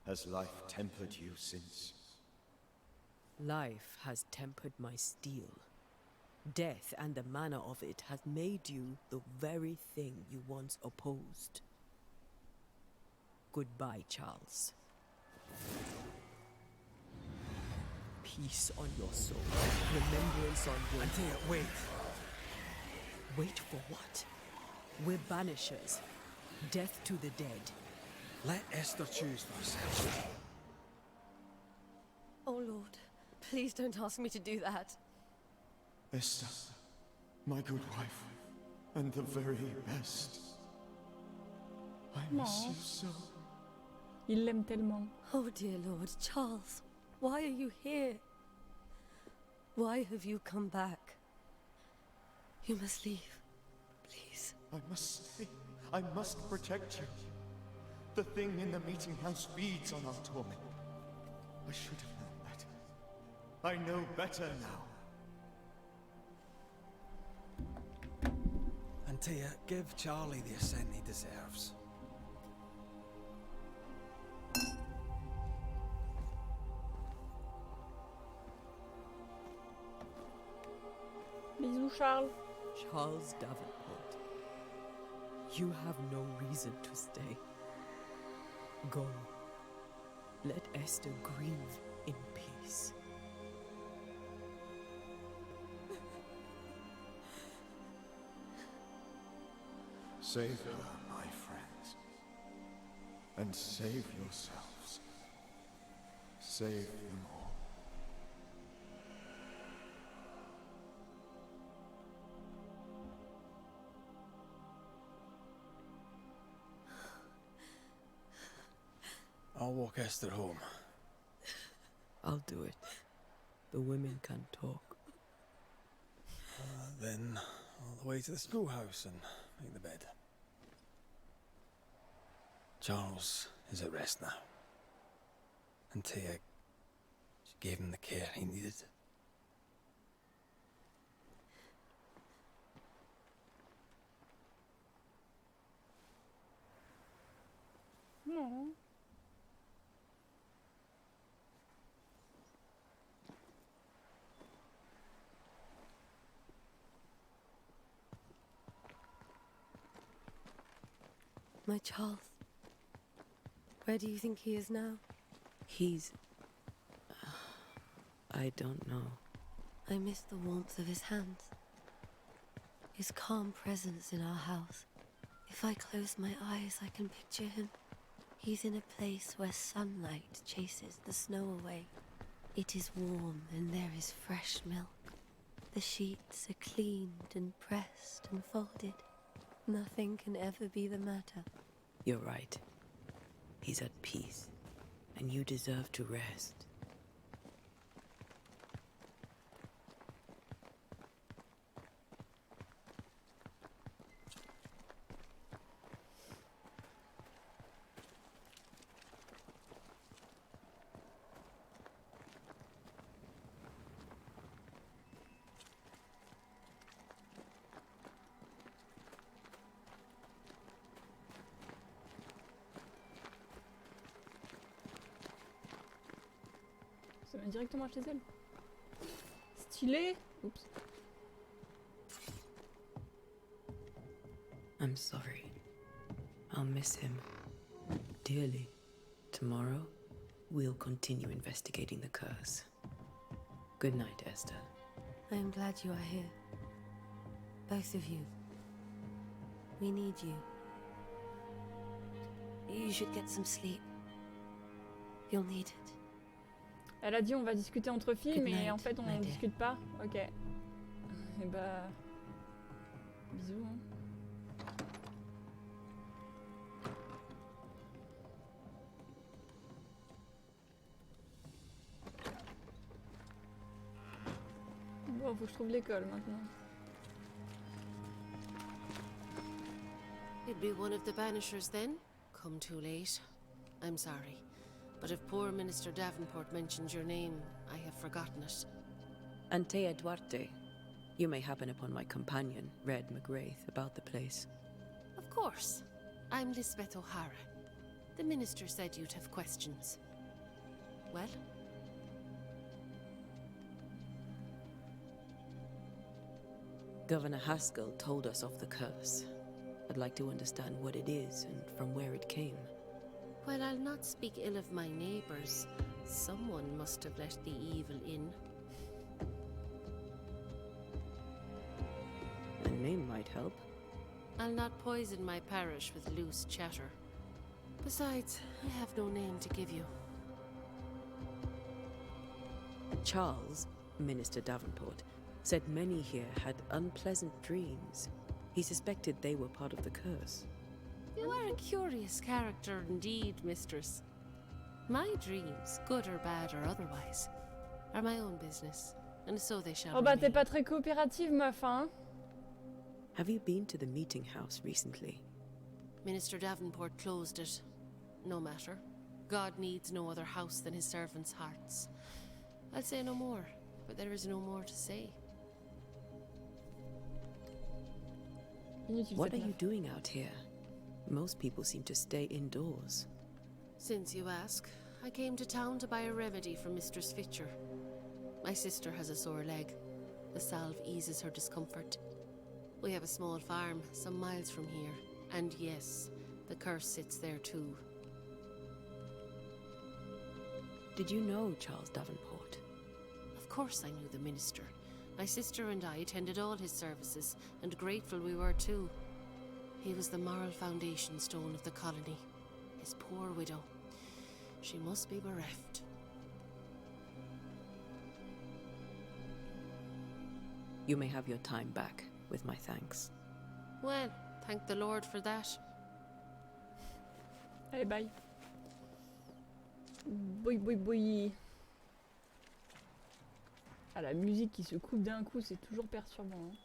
Has life tempered you since? Life has tempered my steel. Death and the manner of it has made you the very thing you once opposed. Goodbye, Charles. Peace on your soul. Remembrance on your... Antea, wait. Wait for what? We're banishers. Death to the dead. Let Esther choose for herself. Oh, Lord. Please don't ask me to do that. Esther, my good wife, and the very best. I miss you so. Il l'aime tellement. Oh, dear Lord, Charles, why are you here? Why have you come back? You must leave, please. I must stay. I must protect you. The thing in the meeting house feeds on our torment. I should have known better. I know better now. Antea, give Charlie the ascent he deserves. Bisous, Charles. Charles Davenport, you have no reason to stay. Go. Let Esther grieve in peace. Save her, my friends. And save yourselves. Save them all. I'll walk Esther home. I'll do it. The women can talk. Then all the way to the schoolhouse and make the bed. Charles is at rest now. Antea, she gave him the care he needed. No. My Charles. Where do you think he is now? He's... I don't know. I miss the warmth of his hands. His calm presence in our house. If I close my eyes, I can picture him. He's in a place where sunlight chases the snow away. It is warm and there is fresh milk. The sheets are cleaned and pressed and folded. Nothing can ever be the matter. You're right. He's at peace, and you deserve to rest. Ça va directement chez elle. Stylé. Oups. I'm sorry. I'll miss him dearly. Tomorrow, we'll continue investigating the curse. Good night, Esther. I am glad you are here. Both of you. We need you. You should get some sleep. You'll need it. Elle a dit on va discuter entre filles, Good mais night, en fait on my dear. discute pas. Ok. Et bah... Bisous. Hein. Bon, faut que je trouve l'école maintenant. You'd be one of the banishers then? Come too late. I'm sorry. But if poor Minister Davenport mentions your name, I have forgotten it. Antea Duarte. You may happen upon my companion, Red McGrath, about the place. Of course. I'm Lisbeth O'Hara. The minister said you'd have questions. Well? Governor Haskell told us of the curse. I'd like to understand what it is and from where it came. Well, I'll not speak ill of my neighbours. Someone must have let the evil in. A name might help. I'll not poison my parish with loose chatter. Besides, I have no name to give you. Charles, Minister Davenport, said many here had unpleasant dreams. He suspected they were part of the curse. You are a curious character indeed, mistress. My dreams, good or bad or otherwise, are my own business, and so they shall Oh bah remain. t'es pas très coopérative, meuf, hein? Have you been to the meeting house recently? Minister Davenport closed it. No matter. God needs no other house than his servants' hearts. I'll say no more, but there is no more to say. What are you doing out here? Most people seem to stay indoors. Since you ask, I came to town to buy a remedy for Mistress Fitcher. My sister has a sore leg. The salve eases her discomfort. We have a small farm, some miles from here. And yes, the curse sits there too. Did you know Charles Davenport? Of course I knew the minister. My sister and I attended all his services, and grateful we were too. He was the moral foundation stone of the colony. His poor widow. She must be bereft. You may have your time back, with my thanks. Well, thank the Lord for that. Allez, bye. Boui, boui, boui. Ah, la musique qui se coupe d'un coup, c'est toujours perturbant. Hein.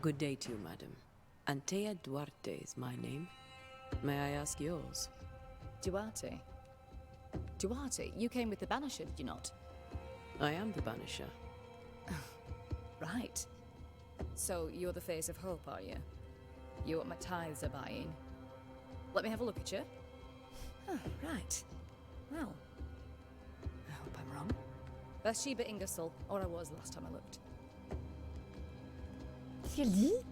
Good day to you, madam. Antea Duarte is my name. May I ask yours? Duarte? Duarte, you came with the Banisher, did you not? I am the Banisher. Right. So you're the face of hope, are you? You're what my tithes are buying. Let me have a look at you. Oh, right. Well, I hope I'm wrong. Bathsheba Ingersoll, or I was last time I looked. Qu'est-ce qu'elle dit?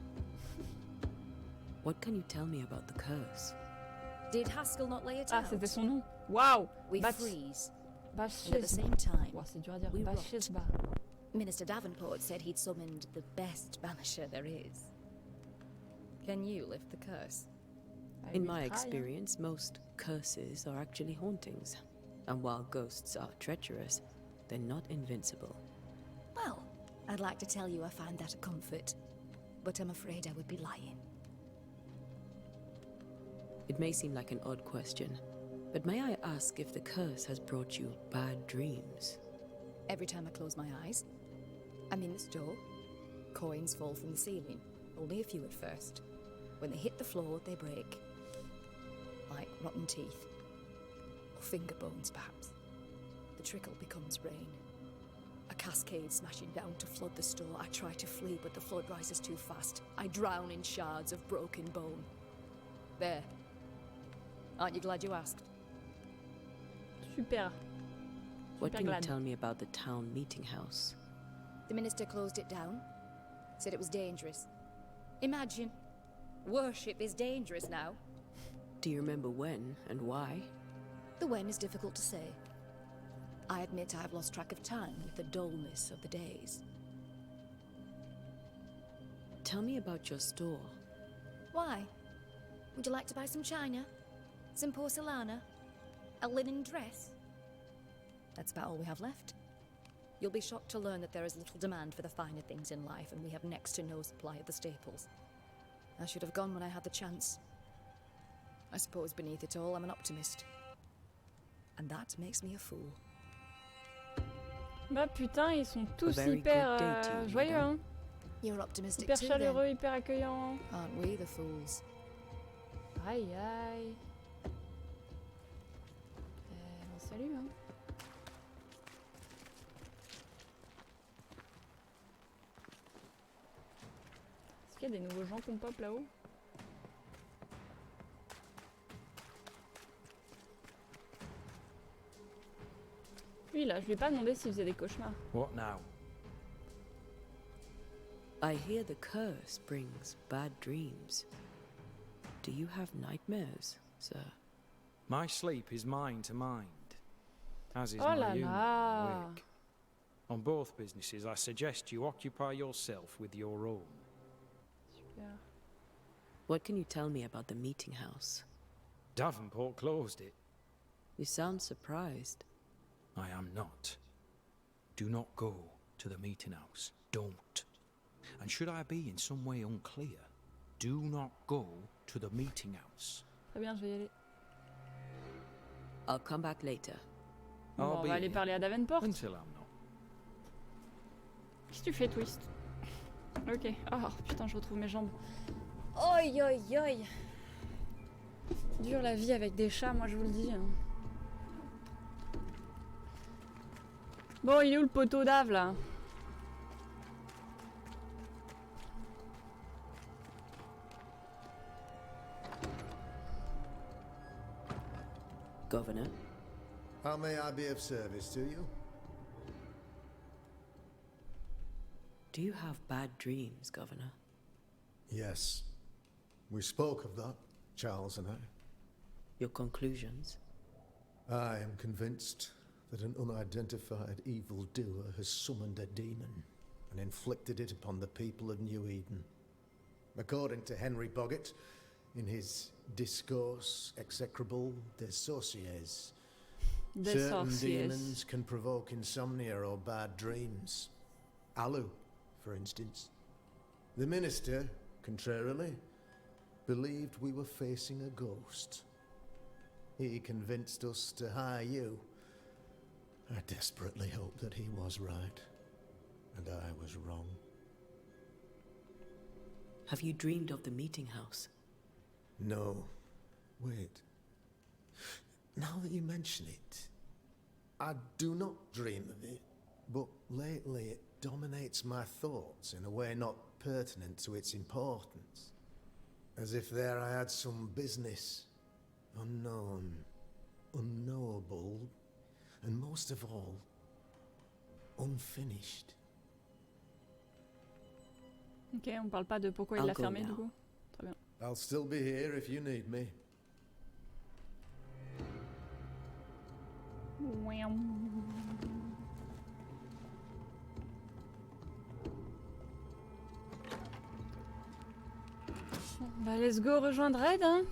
What can you tell me about the curse? Did Haskell not lay it Ah, out? c'était son nom. Waouh! We freeze. And at the Bachesba. same time, Wow, c'est dur à dire. we rot. Bachesba. Minister Davenport said he'd summoned the best banisher there is. Can you lift the curse? In my experience, most curses are actually hauntings. And while ghosts are treacherous, they're not invincible. Well, I'd like to tell you I find that a comfort, but I'm afraid I would be lying. It may seem like an odd question, but may I ask if the curse has brought you bad dreams? Every time I close my eyes, I'm in the store. Coins fall from the ceiling, only a few at first. When they hit the floor, they break. Like rotten teeth. Or finger bones, perhaps. The trickle becomes rain. A cascade smashing down to flood the store. I try to flee, but the flood rises too fast. I drown in shards of broken bone. There. Aren't you glad you asked? Super. What Super can you glad. tell me about the town meeting house? The minister closed it down. Said it was dangerous. Imagine. Worship is dangerous now. Do you remember when and why? The when is difficult to say. I admit I've lost track of time with the dullness of the days. Tell me about your store. Why? Would you like to buy some china? Some porcelana? A linen dress? That's about all we have left. You'll be shocked to learn that there is little demand for the finer things in life, and we have next to no supply of the staples. I should have gone when I had the chance. I suppose beneath it all, I'm an optimist. And that makes me a fool. Bah putain, ils sont tous very hyper good day to you, joyeux, hein. You're optimistic Hyper too, chaleureux, then. hyper accueillants. Aren't we the fools? Aïe aïe. Bon, salut, hein. Est-ce qu'il y a des nouveaux gens qu'on pop là-haut? Lui là, je lui ai pas demandé s'il faisait des cauchemars. What now? I hear the curse brings bad dreams. Do you have nightmares, sir? My sleep is mind to mind, as is Oh my là humour là. awake. On both businesses, I suggest you occupy yourself with your own. Super. What can you tell me about the meeting house? Davenport closed it. You sound surprised. I am not. Do not go to the meeting house. Don't. And should I be in some way unclear, do not go to the meeting house. Très bien, je vais y aller. I'll come back later. Bon, I'll on be va aller here parler à Davenport. until I'm not. Qu'est-ce que tu fais, Twist? Ok. Oh putain, je retrouve mes jambes. Oi, oi, oi. Dure la vie avec des chats, moi je vous le dis. Bon, il est où le poteau d'Ave là? Governor? How may I be of service to you? Do you have bad dreams, Governor? Yes. We spoke of that, Charles and I. Your conclusions? I am convinced that an unidentified evildoer has summoned a demon and inflicted it upon the people of New Eden. According to Henry Boggett, in his Discourse Execrable des Sorciers, certain demons can provoke insomnia or bad dreams. Alu, for instance. The minister, contrarily, believed we were facing a ghost. He convinced us to hire you. I desperately hoped that he was right, and I was wrong. Have you dreamed of the meeting house? No. Wait. Now that you mention it, I do not dream of it, but lately it dominates my thoughts in a way not pertinent to its importance. As if there I had some business, unknown, unknowable, and most of all, unfinished. Ok, on parle pas de pourquoi il l'a fermé du coup. Très bien. I'll still be here if you need me. Bah let's go rejoindre Red, hein.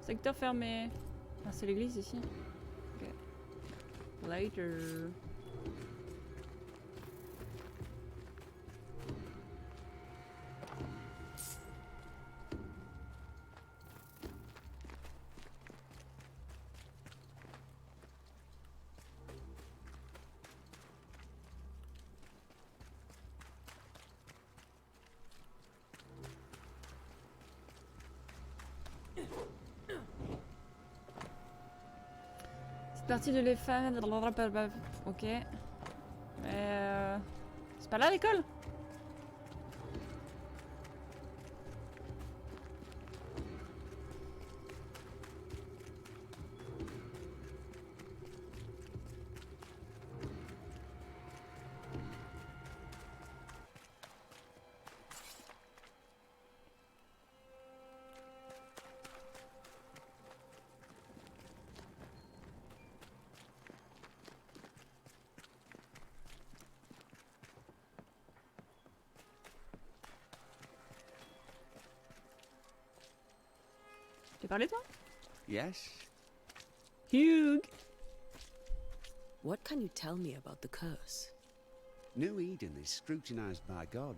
Secteur fermé. Ah, c'est l'église ici. Ok. Later. C'est parti de les fans. Ok. C'est pas là l'école? T'es parlé toi? Yes? Hugh! What can you tell me about the curse? New Eden is scrutinized by God.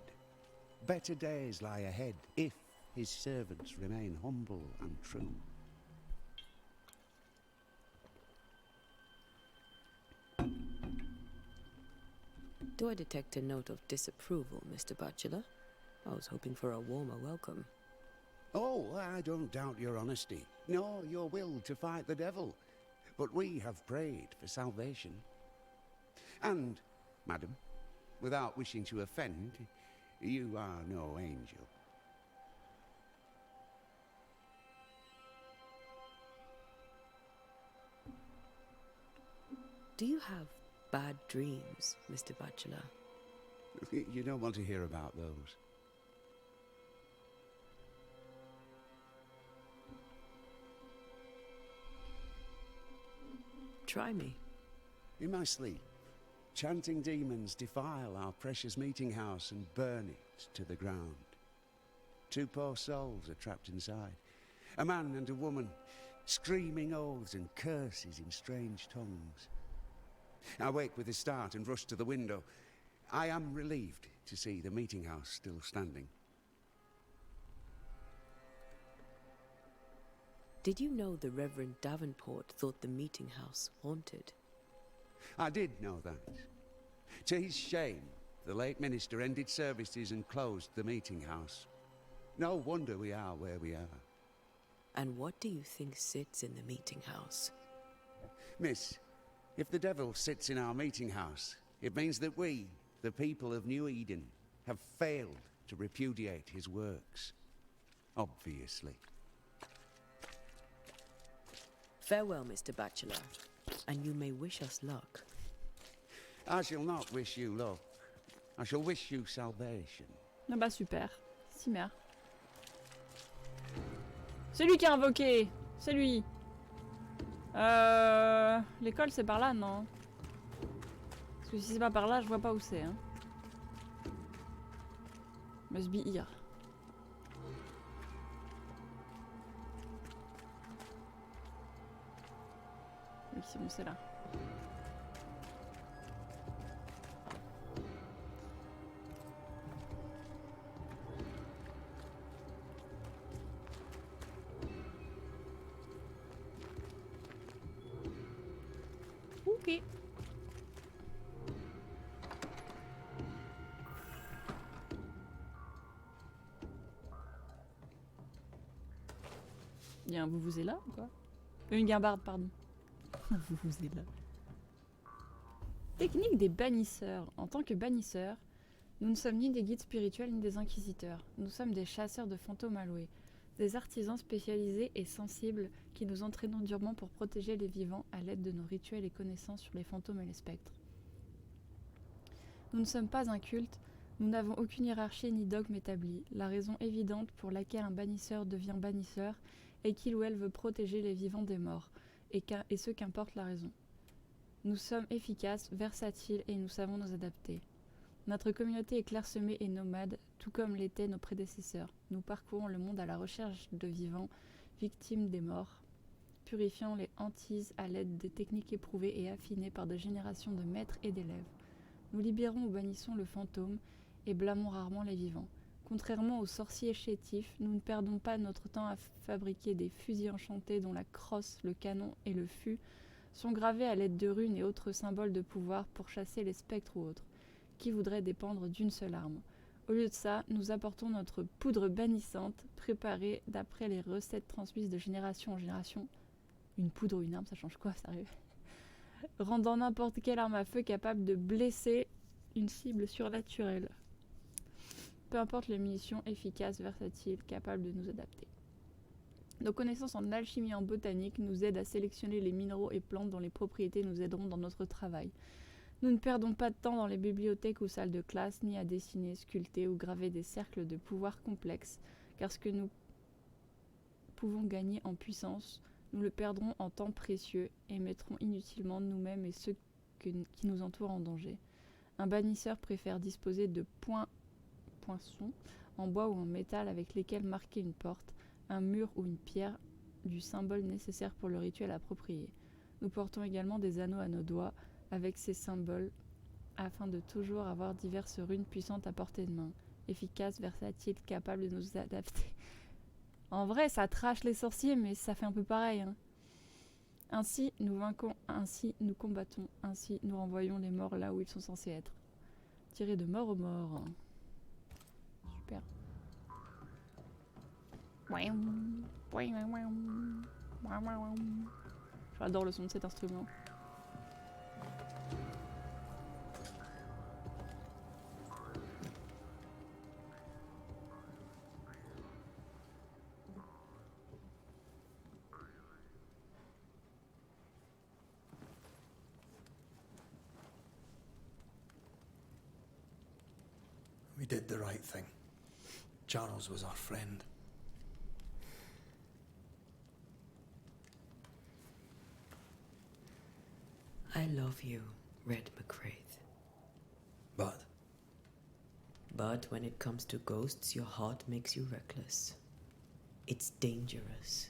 Better days lie ahead if his servants remain humble and true. Do I detect a note of disapproval, Mr. Bachelor? I was hoping for a warmer welcome. Oh, I don't doubt your honesty, nor your will to fight the devil. But we have prayed for salvation. And, madam, without wishing to offend, you are no angel. Do you have bad dreams, Mr. Bachelor? You don't want to hear about those. Try me. In my sleep, chanting demons defile our precious meeting house and burn it to the ground. 2 poor souls are trapped inside. A man and a woman, screaming oaths and curses in strange tongues. I wake with a start and rush to the window. I am relieved to see the meeting house still standing. Did you know the Reverend Davenport thought the meeting house haunted? I did know that. To his shame, the late minister ended services and closed the meeting house. No wonder we are where we are. And what do you think sits in the meeting house? Miss, if the devil sits in our meeting house, it means that we, the people of New Eden, have failed to repudiate his works. Obviously. Farewell, Mr. Bachelor, and you may wish us luck. I shall not wish you luck. I shall wish you salvation. Ah bah super. Cimer. C'est lui qui a invoqué. C'est lui. L'école c'est par là, non? Parce que si c'est pas par là, je vois pas où c'est. Hein. Must be here. Oui, c'est bon, c'est là. Ok. Il y a un vous là ou quoi? Une guimbarde, pardon. Vous êtes là. Technique des bannisseurs. En tant que bannisseurs, nous ne sommes ni des guides spirituels ni des inquisiteurs. Nous sommes des chasseurs de fantômes alloués. Des artisans spécialisés et sensibles qui nous entraînons durement pour protéger les vivants à l'aide de nos rituels et connaissances sur les fantômes et les spectres. Nous ne sommes pas un culte, nous n'avons aucune hiérarchie ni dogme établi. La raison évidente pour laquelle un bannisseur devient bannisseur est qu'il ou elle veut protéger les vivants des morts. Et ce qu'importe la raison. Nous sommes efficaces, versatiles et nous savons nous adapter. Notre communauté est clairsemée et nomade, tout comme l'étaient nos prédécesseurs. Nous parcourons le monde à la recherche de vivants, victimes des morts, purifiant les hantises à l'aide des techniques éprouvées et affinées par des générations de maîtres et d'élèves. Nous libérons ou bannissons le fantôme et blâmons rarement les vivants. Contrairement aux sorciers chétifs, nous ne perdons pas notre temps à fabriquer des fusils enchantés dont la crosse, le canon et le fût sont gravés à l'aide de runes et autres symboles de pouvoir pour chasser les spectres ou autres, qui voudraient dépendre d'une seule arme. Au lieu de ça, nous apportons notre poudre bannissante, préparée d'après les recettes transmises de génération en génération. Une poudre ou une arme, ça change quoi, sérieux? Rendant n'importe quelle arme à feu capable de blesser une cible surnaturelle. Peu importe les munitions, efficaces, versatiles, capables de nous adapter. Nos connaissances en alchimie et en botanique nous aident à sélectionner les minéraux et plantes dont les propriétés nous aideront dans notre travail. Nous ne perdons pas de temps dans les bibliothèques ou salles de classe, ni à dessiner, sculpter ou graver des cercles de pouvoir complexes, car ce que nous pouvons gagner en puissance, nous le perdrons en temps précieux et mettrons inutilement nous-mêmes et ceux qui nous entourent en danger. Un bannisseur préfère disposer de poinçons en bois ou en métal avec lesquels marquer une porte, un mur ou une pierre du symbole nécessaire pour le rituel approprié. Nous portons également des anneaux à nos doigts avec ces symboles afin de toujours avoir diverses runes puissantes à portée de main, efficaces, versatiles, capables de nous adapter. En vrai, ça trash les sorciers, mais ça fait un peu pareil. Hein. Ainsi, nous vainquons, ainsi, nous combattons, ainsi, nous renvoyons les morts là où ils sont censés être. Tirer de mort aux morts. Super. J'adore le son de cet instrument. We did the right thing. Charles was our friend. I love you, Red McCraith. But? But when it comes to ghosts, your heart makes you reckless. It's dangerous.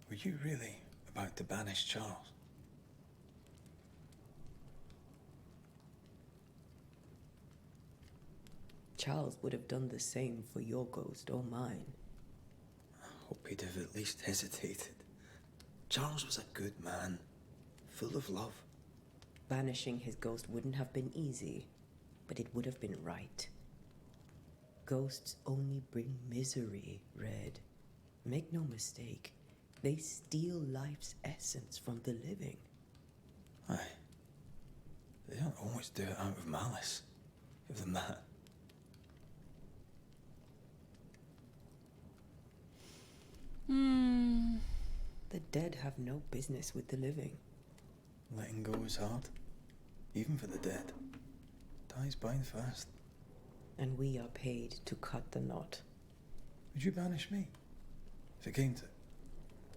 Were you really about to banish Charles? Charles would have done the same for your ghost or mine. I hope he'd have at least hesitated. Charles was a good man, full of love. Banishing his ghost wouldn't have been easy, but it would have been right. Ghosts only bring misery, Red. Make no mistake, they steal life's essence from the living. Aye. They don't always do it out of malice. Give them that. The dead have no business with the living. Letting go is hard, even for the dead. Ties bind fast. And we are paid to cut the knot. Would you banish me, if it came to it?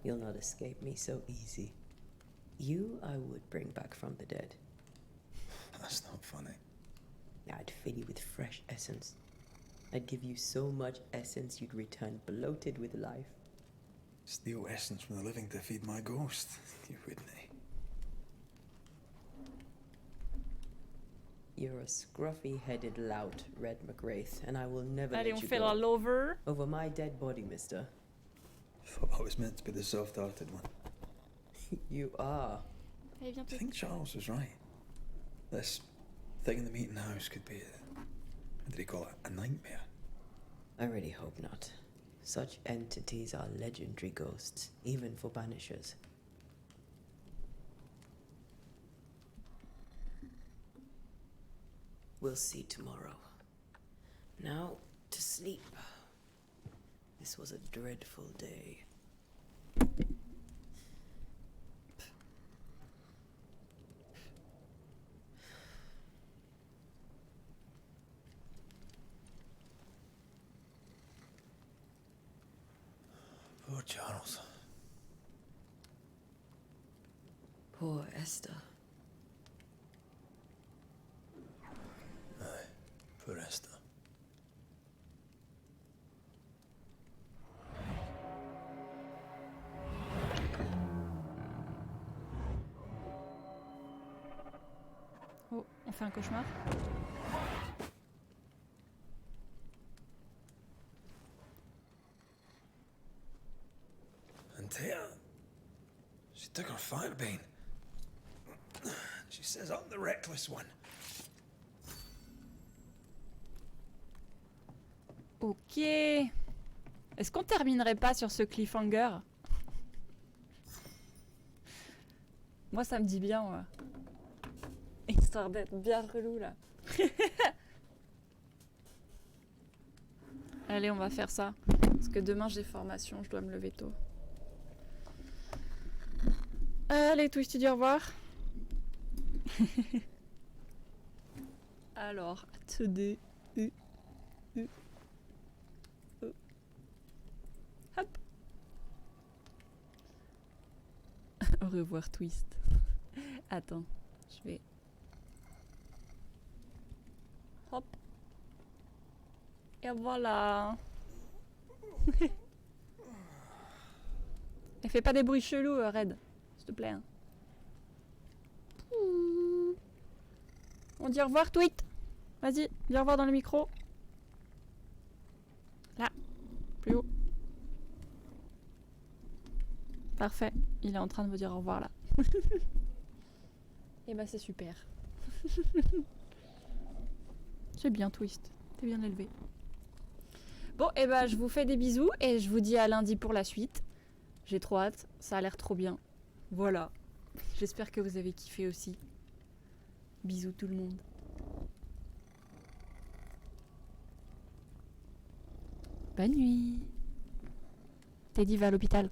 You'll not escape me so easy. You I would bring back from the dead. That's not funny. I'd fill you with fresh essence. I'd give you so much essence you'd return bloated with life. Steal essence from the living to feed my ghost. You wouldn't, eh? You're a scruffy-headed lout, Red McWraith, and I will never Allez, let on you fait go. la lover. Over my dead body, mister. Thought I was meant to be the soft-hearted one. You are. Do you think Charles was right? This thing in the meeting house could be what did he call it? A nightmare? I really hope not. Such entities are legendary ghosts, even for banishers. We'll see tomorrow. Now, to sleep. This was a dreadful day. Poor Charles. Poor Esther. Aye, poor Esther. Oh, on fait un cauchemar. Antea, she took her firebane. She says I'm the reckless one. Ok. Est-ce qu'on terminerait pas sur ce cliffhanger? Moi, ça me dit bien, ouais. Histoire d'être bien relou, là. Allez, on va faire ça. Parce que demain, j'ai formation, je dois me lever tôt. Allez, Twitch, tu dis au revoir. Alors, attendez. Hop. Au revoir, Twist. Attends, je vais... Hop. Et voilà. Et fais pas des bruits chelous, Red. S'il te plaît. Hein. On dit au revoir, Tweet. Vas-y, dis au revoir dans le micro. Là. Plus haut. Parfait. Il est en train de vous dire au revoir là. Et bah c'est super. C'est bien Twist. T'es bien élevé. Bon, et bah je vous fais des bisous et je vous dis à lundi pour la suite. J'ai trop hâte. Ça a l'air trop bien. Voilà. J'espère que vous avez kiffé aussi. Bisous tout le monde. Bonne nuit. Teddy va à l'hôpital.